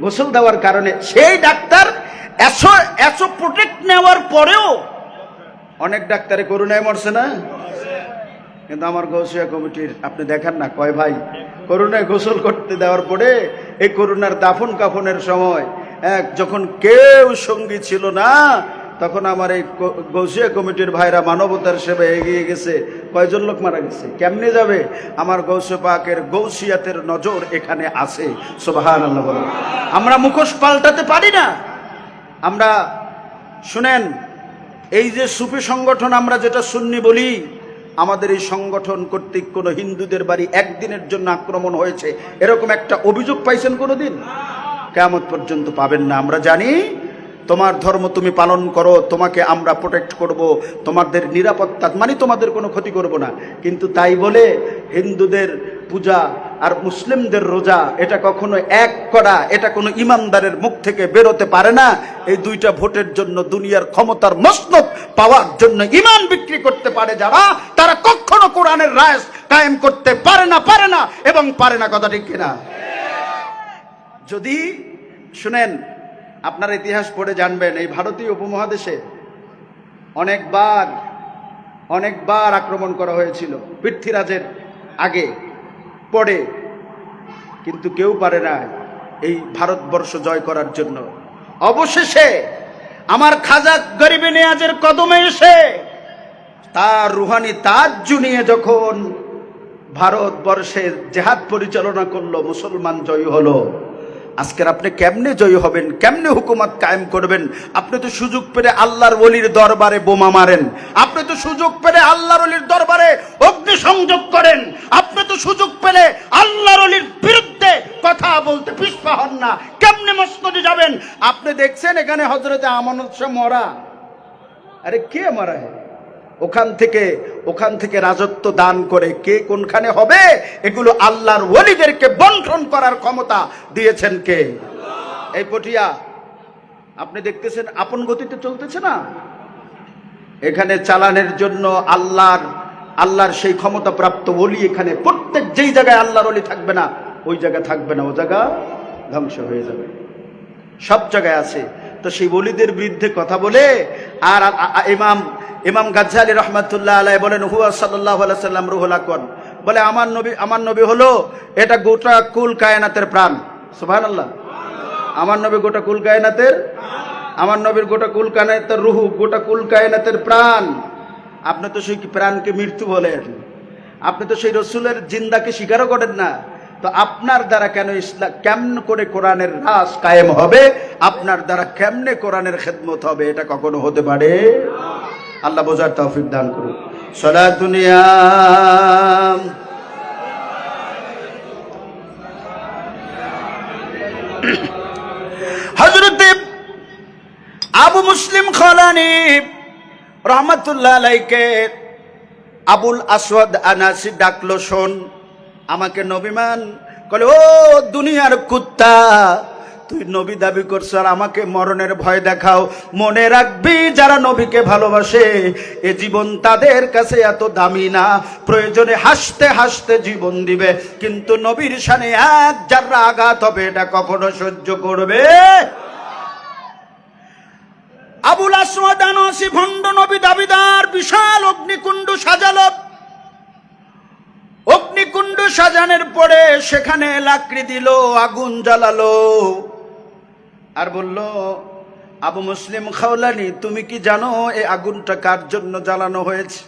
S1: গোসল দেওয়ার কারণে সেই ডাক্তার এসো প্রোটেক্ট নেওয়ার পরেও অনেক ডাক্তারে করোনায় মরছে না? কিন্তু আমার গৌসিয়া কমিটির আপনি দেখেন না, কয় ভাই করোনায় গোসল করতে দেওয়ার পরে এই করোনার দাফন কাফনের সময় যখন কেউ সঙ্গী ছিল না, তখন আমার এই গৌসিয়া কমিটির ভাইরা মানবতার সেবায় এগিয়ে গেছে। কয়জন লোক মারা গেছে, কেমনে যাবে? আমার গৌসে পাকের গৌসিয়াতের নজর এখানে আছে। সুবহানাল্লাহ বলেন। আমরা মুখোশ পাল্টাতে পারি না। আমরা শুনেন, এই যে সুফি সংগঠন আমরা যেটা সুন্নি বলি, আমাদের এই সংগঠন কর্তৃক কোনো হিন্দুদের বাড়ি একদিনের জন্য আক্রমণ হয়েছে এরকম একটা অভিযোগ পাইছেন কোনোদিন? কিয়ামত পর্যন্ত পাবেন না। আমরা জানি তোমার ধর্ম তুমি পালন করো, তোমাকে আমরা প্রোটেক্ট করব, তোমাদের নিরাপত্তা মানে তোমাদের কোনো ক্ষতি করব না। কিন্তু তাই বলে হিন্দুদের পূজা আর মুসলিমদের রোজা এটা কখনো এক করা, এটা কোনো ইমানদারের মুখ থেকে বেরোতে পারে না। এই দুইটা ভোটের জন্য, দুনিয়ার ক্ষমতার মসনদ পাওয়ার জন্য ইমান বিক্রি করতে পারে যারা, তারা কখনো কোরআনের রায় কায়েম করতে পারে না এবং পারে না। কথা ঠিক কিনা? যদি শুনেন, আপনারা ইতিহাস পড়ে জানবেন, এই ভারতীয় উপমহাদেশে অনেকবার আক্রমণ করা হয়েছিল পৃথ্বীরাজের আগে পরে, কিন্তু কেউ পারে না এই ভারতবর্ষ জয় করার জন্য। অবশেষে আমার খাজা গরিবে নিয়াজের কদমে এসে তার রুহানি তাজ নিয়ে যখন ভারতবর্ষে জেহাদ পরিচালনা করলো, মুসলমান জয় হলো। আজকের আপনি কেমনে জয়ী হবেন, কেমনে হুকুমত কায়েম করবেন? আপনি তো সুযোগ পেলে আল্লাহর ওলির দরবারে বোমা মারেন, আপনি তো সুযোগ পেলে আল্লাহর ওলির দরবারে অগ্নিসংযোগ করেন, আপনি তো সুযোগ পেলে আল্লাহর ওলির বিরুদ্ধে কথা বলতে পিছপা হন না। কেমনে মসনদে যাবেন? আপনি দেখছেন এখানে হযরতে আমানত শাহ মরা, আরে কে মারা? ওখান থেকে রাজত্ব দান করে কে কোনখানে হবে? এগুলো আল্লাহর ওলিদেরকে বন্টন করার ক্ষমতা দিয়েছেন কে? এই পটিয়া আপনি দেখতেছেন আপন গতিতে চলতেছে না? এখানে চালানের জন্য আল্লাহর সেই ক্ষমতা প্রাপ্ত ওলি এখানে প্রত্যেক যেই জায়গায় আল্লাহর ওলি থাকবে না, ওই জায়গা থাকবে না, ও জায়গা ধ্বংস হয়ে যাবে। সব জায়গায় আছে। তো সেই ওলিদের বিরুদ্ধে কথা বলে আর ইমাম গাজ্জালী রহমাতুল্লাহ আলাইহি বলেন হুয়া সাল্লাল্লাহু আলাইহি সাল্লাম রুহুল আকওয়ান, বলে আমার নবী হলো এটা গোটা কুল কায়নাতের প্রাণ। সুবহানাল্লাহ। আমার নবী গোটা কুল কায়নাতের, আমার নবীর গোটা কুল কায়নাতের রুহু, গোটা কুল কায়নাতের প্রাণ। আপনি তো সেই প্রাণকে মৃত্যু বলেন, আপনি তো সেই রসুলের জিন্দাকে স্বীকারও করেন না। তো আপনার দ্বারা কেন ইসলাম, কেমন করে কোরআনের রাজ কায়েম হবে, আপনার দ্বারা কেমনে কোরআনের খেদমত হবে, এটা কখনো হতে পারে? আল্লাহ বোঝার তৌফিক দান করুন। সালাতুন ইয়া হযরত আবু মুসলিম খাওলানী রহমাতুল্লাহ আলাইকে আবুল আসওয়াদ আনাসি ডাকলো, শোন আমাকে নবীমান। বলে ও দুনিয়ার কুত্তা, তুই নবী দাবি করছ আর আমাকে মরণের ভয় দেখাও। মনে রাখবি যারা নবীকে ভালোবাসে এ জীবন তাদের কাছে এত দামি না, প্রয়োজনে হাসতে হাসতে জীবন দিবে, কিন্তু নবীর শানে এক যারা আঘাত হবে এটা কখনো সহ্য করবে? আবুল আসওয়াদ আনাসি ভণ্ড নবী দাবিদার বিশাল অগ্নিকুণ্ড সাজালো। অগ্নিকুণ্ড সাজানোর পরে সেখানে লাকড়ি দিল, আগুন জ্বালালো, আর বলল আবু মুসলিম খাওলানী তুমি কি জানো এই আগুনটা কার জন্য জ্বালানো হয়েছে?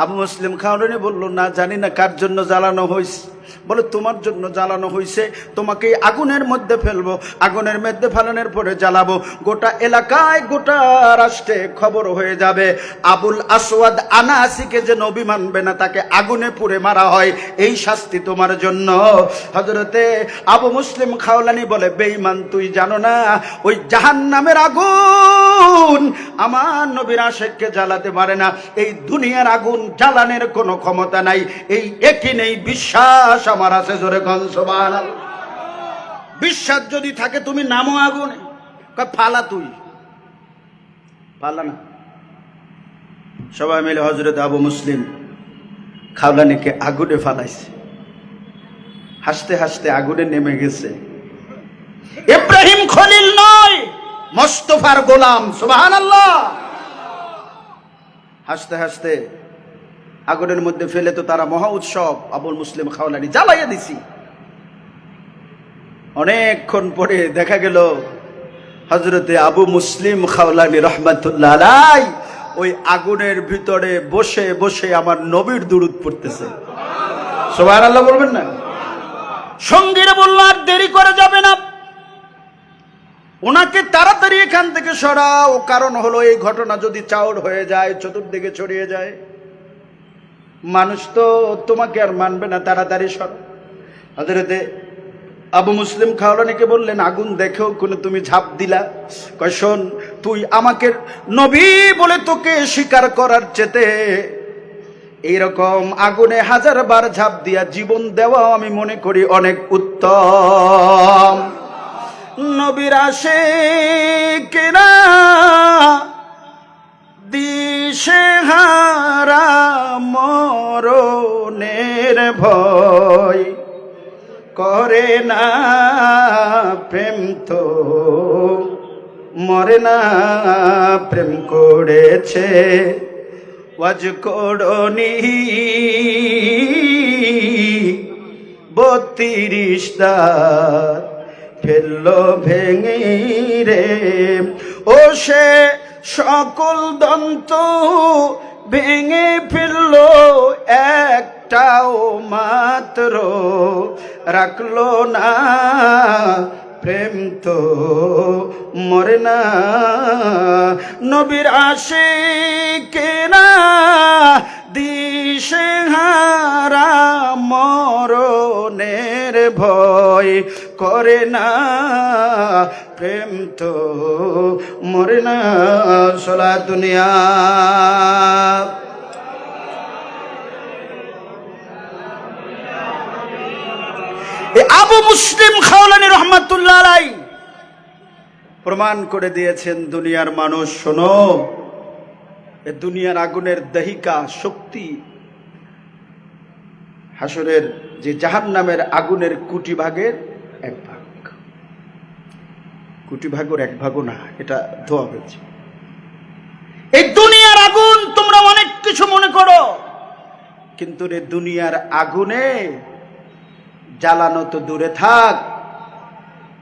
S1: আবু মুসলিম খাওলানী বলল না, জানি না কার জন্য জ্বালানো হয়েছে। বলে তোমার জন্য জ্বালানো হয়েছে, তোমাকে আগুনের মধ্যে ফেলবো, আগুনের মধ্যে ফেলানোর পরে জ্বালাবো, গোটা এলাকায় গোটা রাষ্ট্রে খবর হয়ে যাবে আবুল আসওয়াদ আনাসিকে যে নবী মানবে না তাকে আগুনে পুড়ে মারা হয়, এই শাস্তি তোমার জন্য। হযরতে আবু মুসলিম খাওলানী বলে বেঈমান তুই জানো না ওই জাহান্নামের আগুন আমার নবীর আশিককে জ্বালাতে পারে না, এই দুনিয়ার আগুন জ্বালানোর কোনো ক্ষমতা নাই, এই একই নেই বিশ্বাস আমার আছে। জোরে কোন সুবহানাল্লাহ। বিশ্বাস যদি থাকে তুমি নামো আগুনে, ফালা, তুই ফালা না। সবাই মিলে হযরত আবু মুসলিম খাওলানীকে আগুনে ফালাইছে, হাসতে হাসতে আগুনে নেমে গেছে। ইব্রাহিম খলিল নয়, মোস্তফার গোলাম। সুবহানাল্লাহ। হাসতে হাসতে আগুনের মধ্যে ফেলে তো তারা মহা উৎসব আবুল মুসলিম খাওলানী জ্বালাইয়া দিছি। অনেকক্ষণ পরে দেখা গেল হযরতে আবু মুসলিম খাওলানী রহমাতুল্লাহ আলাইহি ওই আগুনের ভিতরে বসে বসে আমার নবীর দুরূদ পড়তেছে। সুবহানাল্লাহ বলবেন না? সঙ্গীরা বলল আর দেরি করে যাবে না, ওনাকে তাড়াতাড়ি এখান থেকে সরাও, কারণ হলো এই ঘটনা যদি চাউর হয়ে যায়, চতুর্দিকে ছড়িয়ে যায়, মানুষ তো তোমাকে আর মানবে না, তাড়াতাড়ি সর। হযরতে আবু মুসলিম খাওলানীকে বললেন আগুন দেখেও কোন তুমি ঝাঁপ দিলা? কয় শোন, তুই আমাকে নবী বলে তোকে স্বীকার করার চেতে এইরকম আগুনে 1000 বার ঝাঁপ দিয়া জীবন দেওয়া আমি মনে করি অনেক উত্তম। নবীর আশিকেরা দিশেহারা মরণের ভয় করে না, প্রেম তো মরে না, প্রেম করেছে ওয়াজ করনি 32 দাঁত ফেললো ভেঙে রে, ও সে সকল দন্ত ভেঙে ফেললো, একটাও মাত্র রাখলো না, প্রেম তো মরে না। নবীর আশিকেরা দিশেহারা মরণের ভয় করে না, প্রেম তো মরে না। সালাত দুনিয়া আবু মুসলিম খাওলানী রহমাতুল্লাহ আলাইহি প্রমাণ করে দিয়েছেন দুনিয়ার মানুষ, শোনো এ দুনিয়ার আগুনের দহিকা শক্তি হাসরের যে জাহান্নামের আগুনের কোটি ভাগের 1 ভাগ। কোটি ভাগের এক ভাগও না, এটা ধোয়া হয়েছে। এই দুনিয়ার আগুন তোমরা অনেক কিছু মনে করো, কিন্তু রে দুনিয়ার আগুনে জ্বালানো তো দূরে থাক,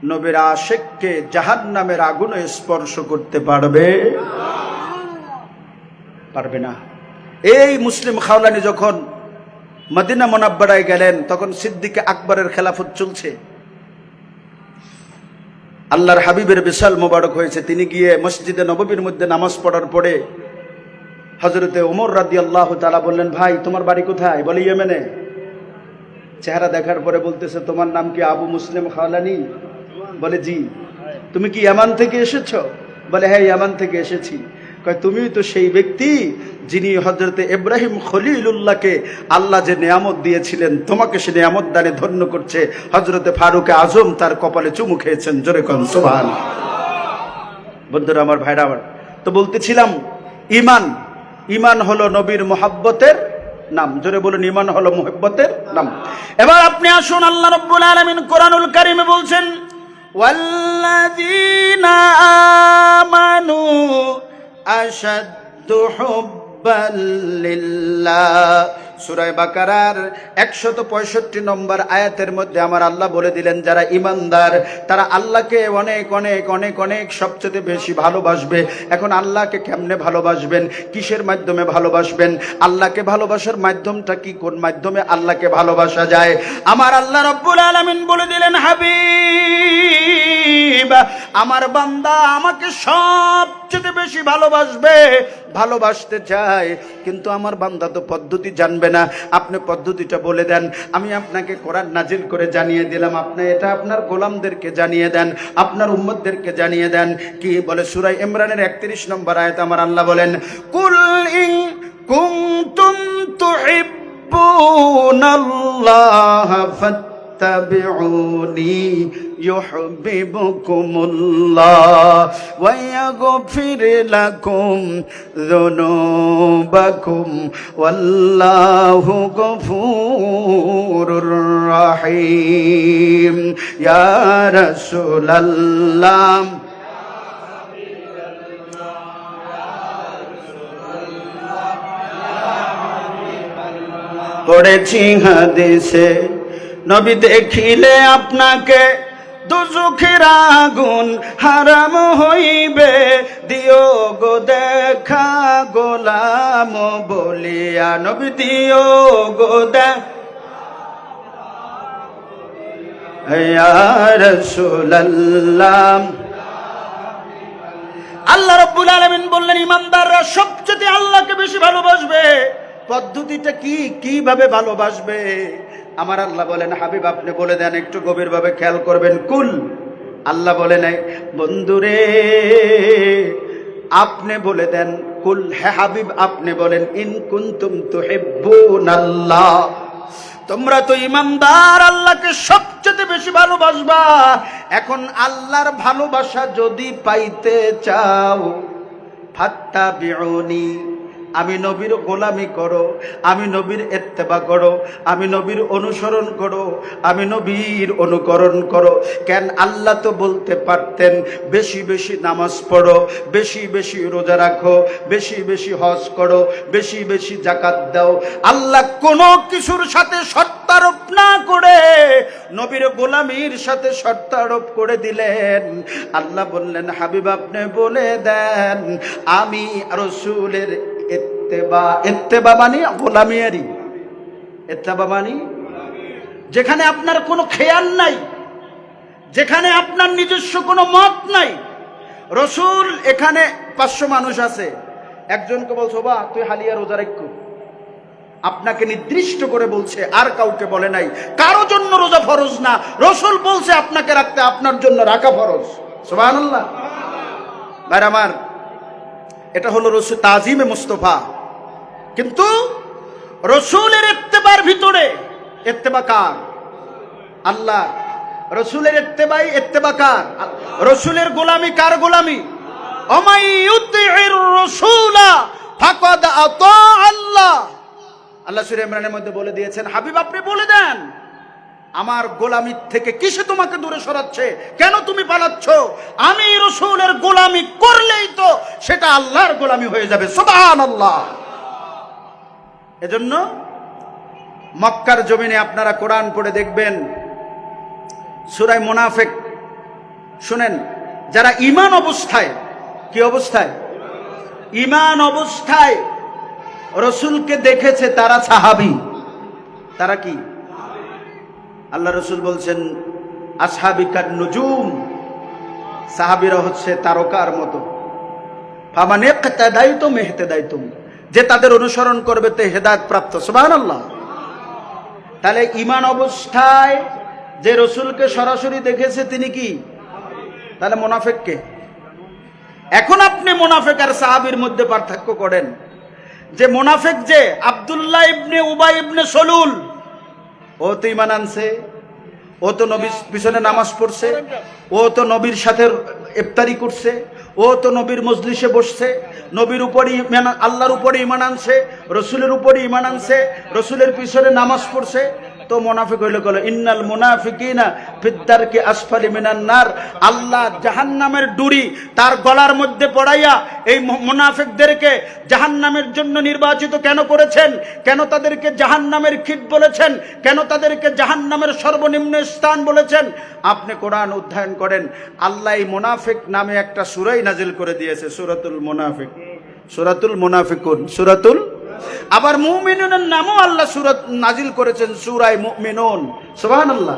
S1: নবীর আশিককে জাহান্নামের আগুনে স্পর্শ করতে পারবে না। এই মুসলিম খাওলানি যখন মদিনা মুনাব্বারায় গেলেন, তখন সিদ্দিক আকবরের খেলাফত চলছে, আল্লাহর হাবিবের বিশাল মোবারক হয়েছে। তিনি গিয়ে মসজিদে নববীর মধ্যে নামাজ পড়ার পরে হযরতে ওমর রাদিয়াল্লাহু তাআলা বললেন, ভাই তোমার বাড়ি কোথায়? বলে ইয়েমেনে। চেহারা দেখার পরে বলতেছে, তোমার নাম কি আবু মুসলিম খাওলানি? বলে জি। তুমি কি ইয়ামান থেকে এসেছো? বলে হ্যাঁ, ইয়ামান থেকে এসেছি। কয় তুমি তো সেই ব্যক্তি যিনি হযরতে ইব্রাহিম খলিলুল্লাহকে আল্লাহ যে নিয়ামত দিয়েছিলেন, তোমাকে সে নিয়ামত দানে ধন্য করছে হযরতে ফারুক আজম তার কপালে চুমু খেয়েছেন। জোরে কোন সুবহানাল্লাহ। বন্ধুরা আমার, ভাইরা আমার, তো বলতেছিলাম ঈমান হলো নবীর মুহাব্বতের নাম। জোরে বলুন, ঈমান হলো মুহাব্বতের নাম। এবার আপনি আসুন, আল্লাহ রাব্বুল আলামিন কোরআনুল কারীমে বলছেন, ওয়াল্লাযীনা আমানু আশাদ্দু হুব্বাল লিল্লাহ। সূরা বাকারার 165 নম্বর আয়াতের মধ্যে আমার আল্লাহ বলে দিলেন, যারা ঈমানদার তারা আল্লাহকে অনেক অনেক অনেক অনেক সবচেয়ে বেশি ভালোবাসবে। এখন আল্লাহকে কেমনে ভালোবাসবেন? কিসের মাধ্যমে ভালোবাসবেন? আল্লাহকে ভালোবাসার মাধ্যমটা কি? কোন মাধ্যমে আল্লাহকে ভালোবাসা যায়? আমার আল্লাহ রাব্বুল আলামিন বলে দিলেন, হাবিব, আমার বান্দা আমাকে সবচেয়ে বেশি ভালোবাসতে চায়, কিন্তু আমার বান্দা তো পদ্ধতি জানবে না। আপনি পদ্ধতিটা বলে দেন, আমি আপনাকে কোরআন নাজিল করে জানিয়ে দিলাম, আপনি এটা আপনার গোলামদেরকে জানিয়ে দেন, আপনার উম্মতদেরকে জানিয়ে দেন। কি বলে? সূরা ইমরানের 31 নম্বর আয়াত আমার আল্লাহ বলেন, কুল ইন কুনতুম তুহিব্বুনাল্লাহ ফাত্তাবিউনি ইউহিব্বুকুমুল্লাহ ওয়া ইয়াগফির লাকুম যুনুবাকুম ওয়াল্লাহু গফুরুর রহিম। ইয়া রাসূলুল্লাহ পড়েছি হাদিসে, নবী দেখিলে আপনাকে দুজখের আগুন হারাম হইবে, দিও গো দেখা গোলাম বলিয়া। নবী দিও গো ইয়া রাসূলুল্লাহ। আল্লাহ রাব্বুল আলামিন বললেন, ঈমানদাররা সবচেয়ে আল্লাহকে বেশি ভালোবাসবে। পদ্ধতিটা কি? কিভাবে ভালোবাসবে? আমার আল্লাহ বলেন, হাবিব আপনি বলে দেন, একটু গভীরভাবে খেয়াল করবেন। কুল, আল্লাহ বলে নাই বন্ধুরে, আপনি বলে দেন। কুল, হে হাবিব আপনি বলেন, ইন কুনতুম তুহিব্বুনাল্লাহ, তোমরা তো ঈমানদার, আল্লাহকে সবচেয়ে বেশি ভালোবাসবা। এখন আল্লাহর ভালোবাসা যদি পাইতে চাও, ফাত্তাবিউনি, আমি নবীর গোলামি করো, আমি নবীর ইত্তেবা করো, আমি নবীর অনুসরণ করো, আমি নবীর অনুকরণ করো। কেন? আল্লাহ তো বলতে পারতেন বেশি বেশি নামাজ পড়ো, বেশি বেশি রোজা রাখো, বেশি বেশি হজ করো, বেশি বেশি যাকাত দাও। আল্লাহ কোনো কিছুর সাথে শর্ত আরোপ না করে নবীর গোলামির সাথে শর্ত আরোপ করে দিলেন। আল্লাহ বললেন, হাবিব আপনি বলে দেন, আমি রাসূলের ইত্তেবা মানে গোলামিয়ারি। ইত্তেবা মানে যেখানে আপনার কোনো খেয়াল নাই, যেখানে আপনার নিজস্ব কোনো মত নাই। রাসূল এখানে 500 মানুষ আছে, একজনকে বলছো বা তুই হালিয়া রোজা রাখো, আপনাকে নির্দিষ্ট করে বলছে, আর কাউকে বলে নাই। কারো জন্য রোজা ফরজ না, রাসূল বলছে আপনাকে রাখতে, আপনার জন্য রাখা ফরজ। সুবহানাল্লাহ। ভাই আমার, এটা হলো রাসূল তাজিমে মুস্তাফা। কিন্তু রাসূলের ইত্তেবার ভিতরে ইত্তেবা কার? আল্লাহ। রাসূলের ইত্তেবা কার? রাসূলের গোলামি কার গোলামি? ওমাই ইউতিউর রাসূলা ফাকাদ আতা আল্লাহ। আল্লাহ সূরা ইমরানের মধ্যে বলে দিয়েছেন, হাবিব আপনি বলে দেন, আমার গোলামির থেকে কিসে তোমাকে দূরে সরাচ্ছে? কেন তুমি পালাচ্ছ? আমি রাসূলের গোলামি করলেই তো সেটা আল্লাহর গোলামি হয়ে যাবে। সুবহানাল্লাহ। এজন্য মক্কার জমিনে আপনারা কোরআন পড়ে দেখবেন, সূরা মুনাফিক শুনেন, যারা ঈমান অবস্থায়, কি অবস্থায়? ঈমান অবস্থায় রাসূলকে দেখেছে তারা সাহাবী। তারা কি? আল্লাহ রাসূল বলছেন আসহাবি কান নুজুম, সাহাবীরা হচ্ছে তারকার মতো। ফামান ইক্তাদাইতুম ইহতাদাইতুম, যে তাদের অনুসরণ করবে তে হেদায়েত প্রাপ্ত। সুবহানাল্লাহ। তাহলে ঈমান অবস্থায় যে রাসূলকে সরাসরি দেখেছে তিনি কি? তাহলে মুনাফিক কে? এখন আপনি মুনাফিক আর সাহাবীর মধ্যে পার্থক্য করেন। যে মুনাফিক, যে আব্দুল্লাহ ইবনে উবাই ইবনে সলুল, ও তো ঈমান আনছে, ও তো নবীর পিছনে নামাজ পড়ছে, ও তো নবীর সাথে ইফতারি করছে, ও তো নবীর মজলিসে বসছে, নবীর উপরে আল্লাহর উপরে ঈমান আনছে, রাসূলের উপরে ঈমান আনছে, রাসূলের পিছনে নামাজ পড়ছে। তো মুনাফিক হইল গেল ইন্নাল মুনাফিকিনা ফিদ্দারকি আসফালি মিনান নার। আল্লাহ জাহান্নামের ডুরি তার গলার মধ্যে পড়াইয়া এই মুনাফিকদেরকে জাহান্নামের জন্য নির্বাচিত কেন করেছেন? কেন তাদেরকে জাহান্নামের কীট বলেছেন? কেন তাদেরকে জাহান্নামের সর্বনিম্ন স্থান বলেছেন? আপনি কোরআন অধ্যয়ন করেন, আল্লাহ এই মুনাফিক নামে একটা সূরাই নাজিল করে দিয়েছে, সূরাতুল মুনাফিক, সূরাতুল মুনাফিকুন, সূরাতুল। আবার মুমিনুনের নামও আল্লাহ সূরা নাজিল করেছেন, সূরা মুমিনুন। সুবহানাল্লাহ।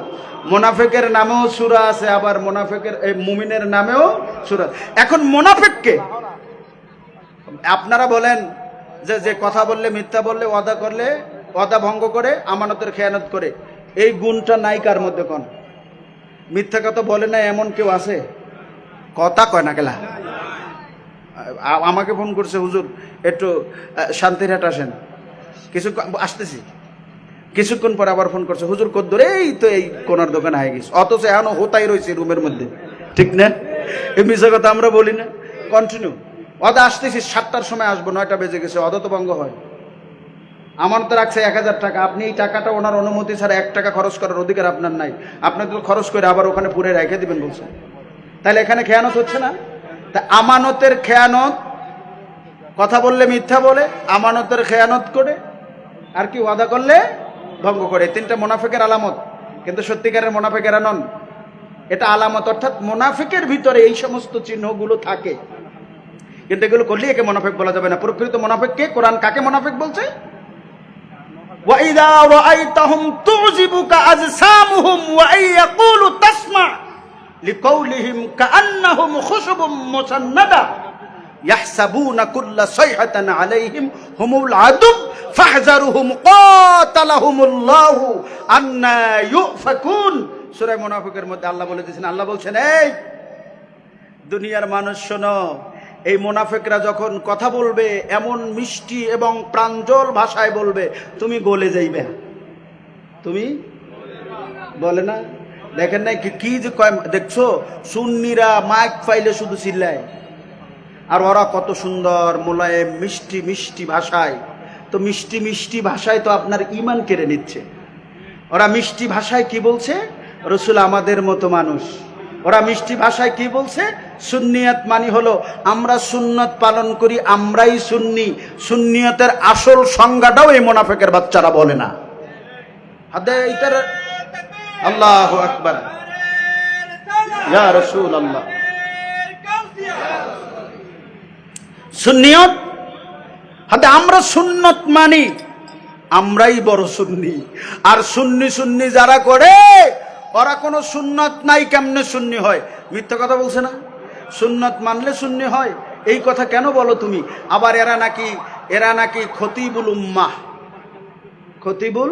S1: মুনাফিকের নামেও সূরা আছে, আবার মুনাফিকের মুমিনের নামেও সূরা। এখন মুনাফিককে আপনারা বলেন যে যে কথা বললে, মিথ্যা বললে, ওয়াদা করলে, ওয়াদা ভঙ্গ করে, আমানতের খেয়ানত করে, এই গুণটা নাই কার মধ্যে? কোন মিথ্যা কথা বলে না এমন কেউ আছে? কথা কয় না গেলা। আমাকে ফোন করছে, হুজুর একটু শান্তিরহাট আসেন, আসতেছি। কিছুক্ষণ পরে আবার ফোন করছে, হুজুর কদ্দুর, এই তো এই কোনার দোকানে হয়ে গেছে, অথচ এখনো হোতাই রয়েছে রুমের মধ্যে। ঠিক না? এই মিশা কথা আমরা বলি না। কন্টিনিউ অদা আসতেছি, 7টার সময় আসবো, 9টা বেজে গেছে, অদা তো ভঙ্গ হয়। আমার তো রাখছে 1000 টাকা, আপনি এই টাকাটা ওনার অনুমতি ছাড়া 1 টাকা খরচ করার অধিকার আপনার নাই। আপনাকে তো খরচ করে আবার ওখানে পুরে রেখে দিবেন বলছেন। তাহলে এখানে খেয়ানত হচ্ছে না? তা আমানতের খেয়ানত, কথা বললে মিথ্যা বলে, আমানতের খেয়ানত করে, আর কি ওয়াদা করলে ভঙ্গ করে। 3টা মুনাফিকের আলামত, কিন্তু সত্যিকারের মুনাফিকেরা নন। এটা আলামত, অর্থাৎ মুনাফিকের ভিতরে এই সমস্ত চিহ্নগুলো থাকে, কিন্তু এগুলো করলে একে মুনাফিক বলা যাবে না। প্রকৃত মুনাফিককে কোরআন কাকে মুনাফিক বলছে? وَإِذَا رَأَيْتَهُمْ تُعْجِبُكَ أَجْسَامُهُمْ وَإِنْ يَقُولُوا تَسْمَعْ لِقَوْلِهِمْ كَأَنَّهُمْ خُشُبٌ مُّسَنَّدَةٌ يَحْسَبُونَ كُلَّ صَيْحَةٍ عَلَيْهِمْ هُمُ الْعَدُوُّ فَاحْذَرْهُمْ قَاتَلَهُمُ اللَّهُ أَنَّى يُؤْفَكُونَ। সূরা মুনাফিকের মধ্যে আল্লাহ বলে দিয়েছেন, আল্লাহ বলছেন, এই দুনিয়ার মানুষ শোনো, এই মুনাফিকরা যখন কথা বলবে এমন মিষ্টি এবং প্রাঞ্জল ভাষায় বলবে, তুমি গলে যাইবে। তুমি বলে না, দেখেন নাই কি যে কয়, দেখছো সুন্নিরা মাইক পাইলে শুধু চিল্লায়, আর ওরা কত সুন্দর মোলায়েম মিষ্টি মিষ্টি ভাষায়। তো মিষ্টি মিষ্টি ভাষায় তো আপনার ঈমান কেড়ে নিচ্ছে। ওরা মিষ্টি ভাষায় কি বলছে? রাসূল আমাদের মতো মানুষ। ওরা মিষ্টি ভাষায় কি বলছে? সুন্নিয়ত মানে হলো আমরা সুন্নত পালন করি, আমরাই সুন্নি। সুন্নিয়তের আসল সংজ্ঞাটাও এই মুনাফিকের বাচ্চারা বলে না। হাদে ইতার আল্লাহু আকবার, ইয়া রাসূলুল্লাহ। সুন্নিয়ত হাতে আমরা সুন্নত মানি, আমরাই বড় সুন্নি। আর সুন্নি সুন্নি যারা করে, ওরা কোনো সুন্নত নাই, কেমনে সুন্নি হয়? মিথ্যা কথা বলছে না? সুন্নত মানলে সুন্নি হয়, এই কথা কেন বলো তুমি? আবার এরা নাকি খতিবুল উম্মাহ, খতিবুল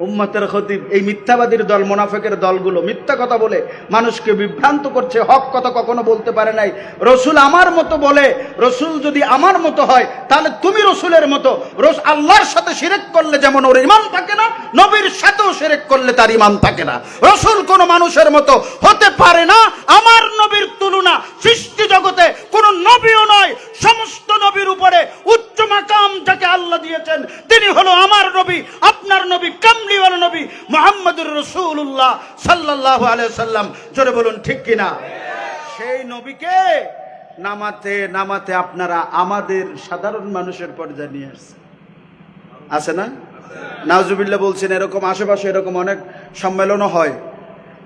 S1: উম্মতের খতিব। এই মিথ্যাবাদীর দল, মুনাফিকের দলগুলো মিথ্যা কথা বলে মানুষকে বিভ্রান্ত করছে, হক কথা কখনো বলতে পারে নাই। রসুল আমার মতো বলে, রসুল যদি আমার মতো হয় তাহলে তুমি রসুলের মতো। আল্লাহর সাথে শিরক করলে যেমন ওর ঈমান থাকে না, নবীর সাথেও শিরক করলে তার ঈমান থাকে না। রসুল কোন মানুষের মতো হতে পারে না। আমার নবীর তুলনা সৃষ্টি জগতে কোন নবীও নয়। সমস্ত নবীর উপরে উচ্চ মাকাম যাকে আল্লাহ দিয়েছেন তিনি হলো আমার নবী, আপনার নবী, কামলিওয়ালা নবী মুহাম্মদুর রাসূলুল্লাহ সাল্লাল্লাহু আলাইহি সাল্লাম। জোরে বলুন ঠিক কিনা? সেই নবীকে নামাতে নামাতে আপনারা আমাদের সাধারণ মানুষের পর্যায়ে নিয়ে আসছেন। আছে না? নাউজুবিল্লাহ বলছেন। এরকম আশেপাশে এরকম অনেক সম্মেলনও হয়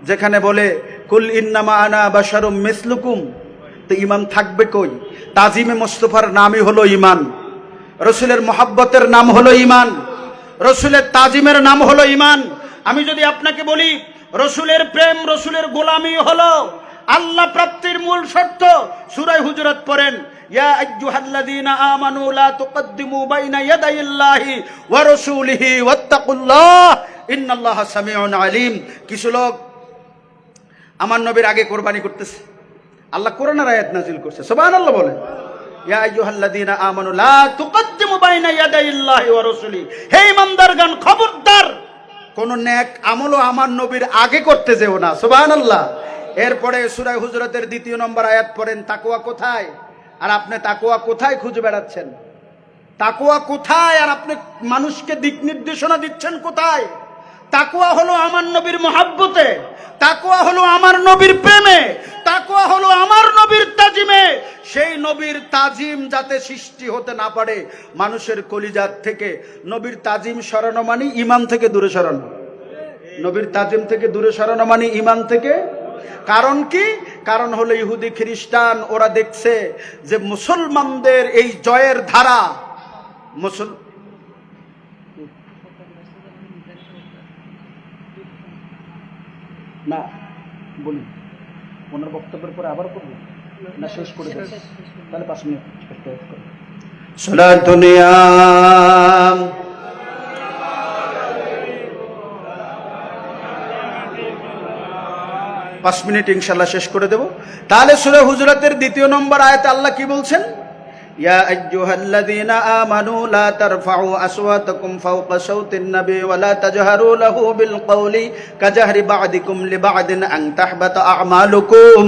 S1: যেখানে বলে কুল ইন্নামা আনা বাশারুম মিসলুকুম। তো ঈমান থাকবে কই? তাজিমে মুস্তাফার নামই হলো ঈমান, রসুলের মহাব্বতের নাম হলো ঈমান, রসুলের তাজিমের নাম হলো ঈমান। আমি যদি আপনাকে বলি রসুলের প্রেম, রসুলের গোলামি হলো আল্লাহ প্রাপ্তির মূল শর্ত। সূরা হুজুরাত পড়েন, ইয়া আইয়ুহাল্লাযীনা আমানু লা তুকদ্দিমু বাইনা ইয়াদাইল্লাহি ওয়া রাসূলিহি ওয়াত্তাকুল্লাহ ইন্নাল্লাহা সামিউন আলীম। কিছু লোক আমার নবীর আগে কোরবানি করতেছে। আল্লাহ কোরআনের আয়াত নাযিল করছে, সুবহানাল্লাহ বলেন, ইয়া আইয়ুহাল্লাযীনা আমানু লা তুকদ্দিমু বাইনা ইয়াদাইল্লাহি ওয়া রাসূলিহি। হে ঈমানদারগণ, খবরদার কোন নেক আমলও আমার নবীর আগে করতে যেও না, সুবহানাল্লাহ। এরপরে সূরা হুজুরাতের 2 নম্বর আয়াত পড়েন, তাকওয়া কোথায়? আর আপনি তাকওয়া কোথায় খুঁজে বেড়াচ্ছেন? তাকওয়া কোথায়? আর আপনি মানুষকে দিক নির্দেশনা দিচ্ছেন কোথায়? তাকওয়া হলো আমার নবীর মহাব্বতে, তাকওয়া হলো আমার নবীর প্রেমে, তাকওয়া হলো আমার নবীর তাজিমে। সেই নবীর তাজিম যাতে সৃষ্টি হতে না পারে মানুষের কলিজাত থেকে। নবীর তাজিম সরানো মানে ঈমান থেকে দূরে সরানো, নবীর তাজিম থেকে দূরে সরানো মানে ঈমান থেকে। কারণ কি? কারণ হলো ইহুদি খ্রিস্টান ওরা দেখছে যে মুসলমানদের এই জয়ের ধারা না বলি ওনার বক্তব্যের পরে আবার করবো না শেষ করে দেব? তাহলে 5 মিনিট সালাতু নিয়াম 5 মিনিট ইনশাআল্লাহ শেষ করে দেব। তাহলে সূরা হুজুরাতের 2 নম্বর আয়াতে আল্লাহ কি বলছেন? ইয়া আইয়ুহাল্লাযীনা আমানু লা তারফাউ আসওয়াতাকুম ফাওকা সাওতিন নবী ওয়া লা তাজহারু লাহু বিল কওলি কাজাহরি বা'দিকুম লিবা'দিন আন তাহবাতা আ'মালুকুম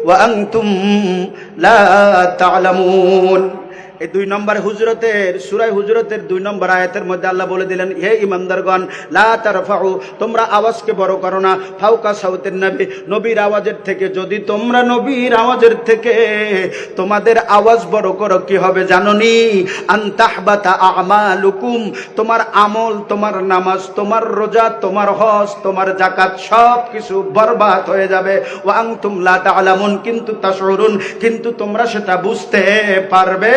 S1: ওয়া আনতুম লা তা'লামুন। এই 2 নম্বর হুজুরাতের সূরা হুজুরাতের 2 নম্বর আয়াতের মধ্যে আল্লাহ বলে দিলেন, হে ঈমানদারগণ, লা তারফাউ, তোমরা আওয়াজকে বড় করো না, ফাওকা সাউতিন নবী, নবীর আওয়াজের থেকে। যদি তোমরা নবীর আওয়াজের থেকে তোমাদের আওয়াজ বড় করো, কি হবে জানোনি? আন তাহবাতা আমালুকুম, তোমার আমল, তোমার নামাজ, তোমার রোজা, তোমার হজ, তোমার যাকাত সব কিছু বরবাদ হয়ে যাবে। ওয়া আনতুম লা তা'লামুন, কিন্তু তাশউরুন, কিন্তু তোমরা সেটা বুঝতে পারবে।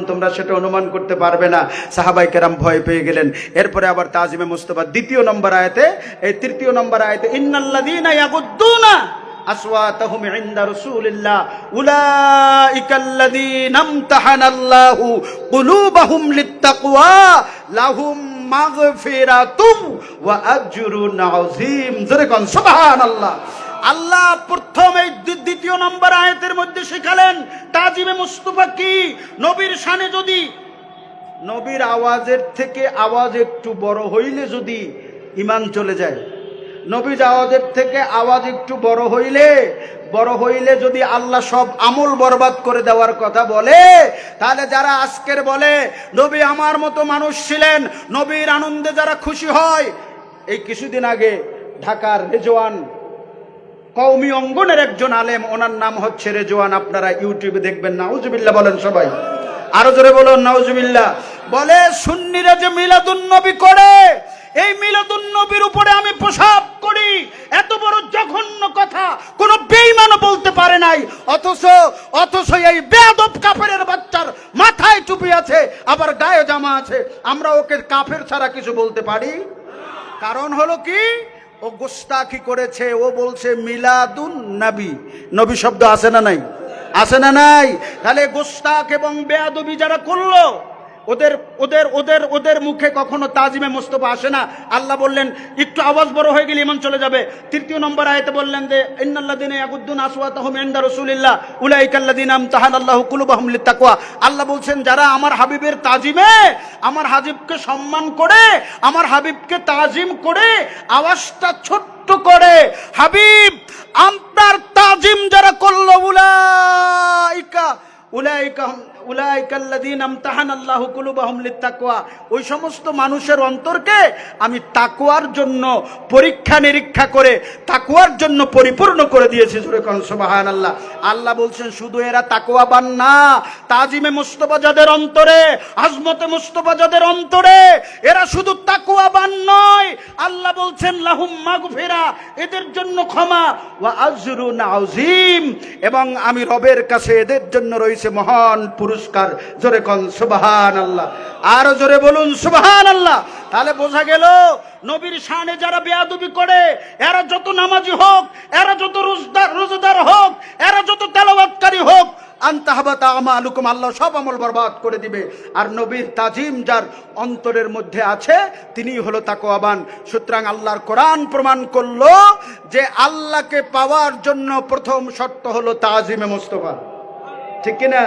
S1: তোমরা সেটা অনুমান করতে পারবে না। সাহাবায়ে কেরাম ভয় পেয়ে গেলেন। এরপরে আবার তাজিমে মুস্তাফা 2 নম্বর আয়াতে, এই 3 নম্বর আয়াতে, ইন্নাল্লাযীনা ইয়াগুদ্দুনা আসওয়াতাহুম ইনদা রাসূলিল্লাহ উলাইকাল্লাযীনা ইমতাহানাল্লাহু কুলুবাহুম লিত্তাকওয়া লাহুম মাগফিরাতুম ওয়া আজরুন আযীম। জোরে কোন সুবহানাল্লাহ। আল্লাহ প্রথম এই 2 নম্বর আয়াতের মধ্যে শেখালেন তাজিমে মুস্তাফা কি। নবীর শানে যদি নবীর আওয়াজের থেকে আওয়াজ একটু বড় হইলে যদি ঈমান চলে যায়, নবীর আওয়াজের থেকে আওয়াজ একটু বড় হইলে যদি আল্লাহ সব আমল বরবাদ করে দেওয়ার কথা বলে, তাহলে যারা আজকের বলে নবী আমার মতো মানুষ ছিলেন, নবীর আনন্দে যারা খুশি হয়, এই কিছুদিন আগে ঢাকার রেজওয়ান কওমি অঙ্গনের একজন আলেম, ওনার নাম হচ্ছে রেজওয়ান, আপনারা ইউটিউবে দেখবেন। নাউজুবিল্লাহ বলেন সবাই, আরো জোরে বলুন নাউজুবিল্লাহ। বলে সুন্নিরা যে মিলাদুন নবী করে, এই মিলাদুন নবীর উপরে আমি প্রসাব করি, এত বড় জঘন্য কথা কোন বেঈমানও বলতে পারে নাই। অথচ এই বেয়াদব কাফেরের বাচ্চার মাথায় টুপি আছে, আবার গায়ে জামা আছে, আমরা ওকে কাফের ছাড়া কিছু বলতে পারি? কারণ হলো কি, ও গোস্তাখি করেছে, ও বলছে মিলাদুন নবী। নবী শব্দ আছে না নাই? আছে না নাই? তাহলে গোস্তাখ এবং বেয়াদবি যারা করলো, ওদের ওদের ওদের ওদের মুখে কখনো তাজিমে মুস্তাফা আসে না। আল্লাহ বললেন একটু আওয়াজ বড় হয়ে গেলে ঈমান চলে যাবে। 3 নম্বর আয়াতে বললেন যে ইন্নাল্লাযীনা ইয়াগুদ্দুনা আসওয়াতাহুম ইনদা রাসূলিল্লাহ উলাইকাল্লাযীনা ইমতাহানাল্লাহু কুলুবাহুম লিত্তাকওয়া। আল্লাহ বলছেন যারা আমার হাবিবের তাজিমে, আমার হাবিবকে সম্মান করে, আমার হাবিবকে তাজিম করে, আওয়াজটা ছোট্ট করে, হাবিব আপনার তাজিম যারা করলো, উলাইকা উলাইকাল্লাযীনা ইমতাহানাল্লাহু কুলুবাহুম লিত্তাকওয়া, ওই সমস্ত মানুষের অন্তরকে আমি তাকওয়ার জন্য পরীক্ষা নিরীক্ষা করে তাকওয়ার জন্য পরিপূর্ণ করে দিয়েছি। জোরে কোন সুবহানাল্লাহ। আল্লাহ বলছেন শুধু এরা তাকওয়াবান না, তাজিমে মুস্তাফা যাদের অন্তরে, আজমতে মুস্তাফা যাদের অন্তরে, এরা শুধু তাকওয়াবান নয়, আল্লাহ বলছেন লাহুম মাগফিরা, এদের জন্য ক্ষমা, ওয়া আজরুন আযীম, এবং আমি রবের কাছে এদের জন্য রয়েছে মহান পুরস্কার। জোরে কোন সুবহানাল্লাহ। আর জোরে বলুন সুবহানাল্লাহ। তাহলে বোঝা গেল নবীর শানে যারা বেয়াদবি করে, এরা যত নামাজি হোক, এরা যত রোজাদার হোক, এরা যত তেলাওয়াতকারী হোক, আনতাহাবাতা আমালুকুম, আল্লাহ সব আমল বরবাদ করে দিবে। আর নবীর তাজিম যার অন্তরের মধ্যে আছে তিনিই হলো তাকওয়াবান। সুতরাং আল্লাহর কোরআন প্রমাণ করলো যে আল্লাহকে পাওয়ার জন্য প্রথম শর্ত হলো তাজিমে মুস্তাফা, ঠিক কিনা?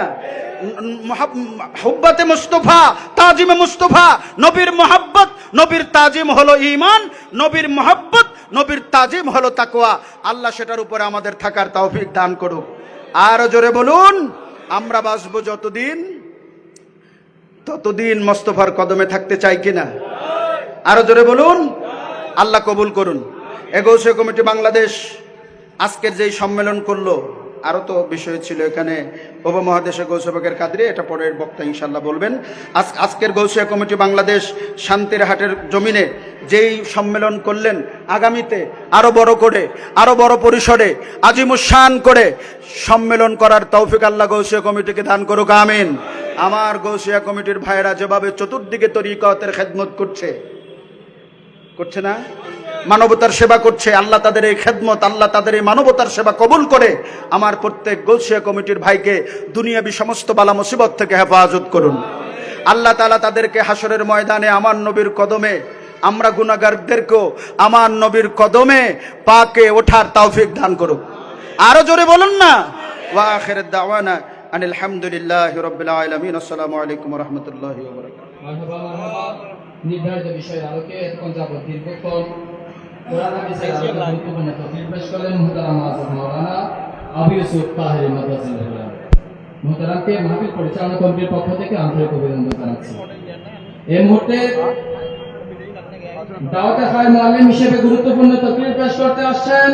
S1: হুব্বাতে মুস্তাফা, তাজিমে মুস্তাফা, নবীর মোহাব্বত, নবীর তাজিম হলো ঈমান, নবীর মোহাব্বত, নবীর তাজিম হলো তাকওয়া। আল্লাহ সেটার উপরে আমাদের থাকার তৌফিক দান করুক। আর জোরে বলুন, আমরা বাঁচবো যতদিন ততদিন মুস্তাফার কদমে থাকতে চাই কিনা? আরো জোরে বলুন। আল্লাহ কবুল করুন। গৌসিয়া কমিটি বাংলাদেশ আজকের যেই সম্মেলন করলো, আরো তো বিষয় ছিল এখানে, উপমহাদেশে গৌসিয়া পাকের কাদরি, এটা পরের বক্তা ইনশাল্লাহ বলবেন। আজকের গৌসিয়া কমিটি বাংলাদেশ শান্তির হাটের জমিনে যেই সম্মেলন করলেন, আগামীতে আরো বড় করে, আরো বড় পরিসরে, আজিমুশান করে সম্মেলন করার তৌফিক আল্লাহ গৌসিয়া কমিটিকে দান করুক, আমিন। আমার গৌসিয়া কমিটির ভাইরা যেভাবে চতুর্দিকে তরিকতের খেদমত করছে না, মানবতার সেবা করছে, আল্লাহ তাদের এই খেদমত, আল্লাহ তাদের এই মানবতার সেবা কবুল করে আমার প্রত্যেক গৌসিয়া কমিটির ভাইকে দুনিয়াবি সমস্ত বালা মুসিবত থেকে হেফাজত করুন। আল্লাহ তাআলা তাদেরকে হাসরের ময়দানে আমার নবীর কদমে, আমরা গুনাহগারদেরকেও আমার নবীর কদমে পাকে ওঠার তৌফিক দান করুক। আরো জোরে বলুন না। ওয়া আখিরুদ দাওয়ানা আনিল হামদুলিল্লাহি রাব্বিল আলামিন। আসসালামু আলাইকুম ওয়া রাহমাতুল্লাহি ওয়া বারাকাতুহু।
S2: নির্ধারিত বিষয়ের আলোকে এখন যাবত দীর্ঘক্ষণ কোরআন হাদিসের আলোকে গুরুত্বপূর্ণ তথ্য পেশ করলেন মুহতারাম আযম মাওলানা আবু ইউসুফ তাহেরি মাদ্রাসার মুহতারামকে মাহফিল পরিচালনা কমিটির পক্ষ থেকে আন্তরিক অভিনন্দন জানাচ্ছি। এই মুহূর্তে দাওয়াতে খায়ের মুআল্লিম হিসেবে গুরুত্বপূর্ণ তকরীর পেশ করতে আসছেন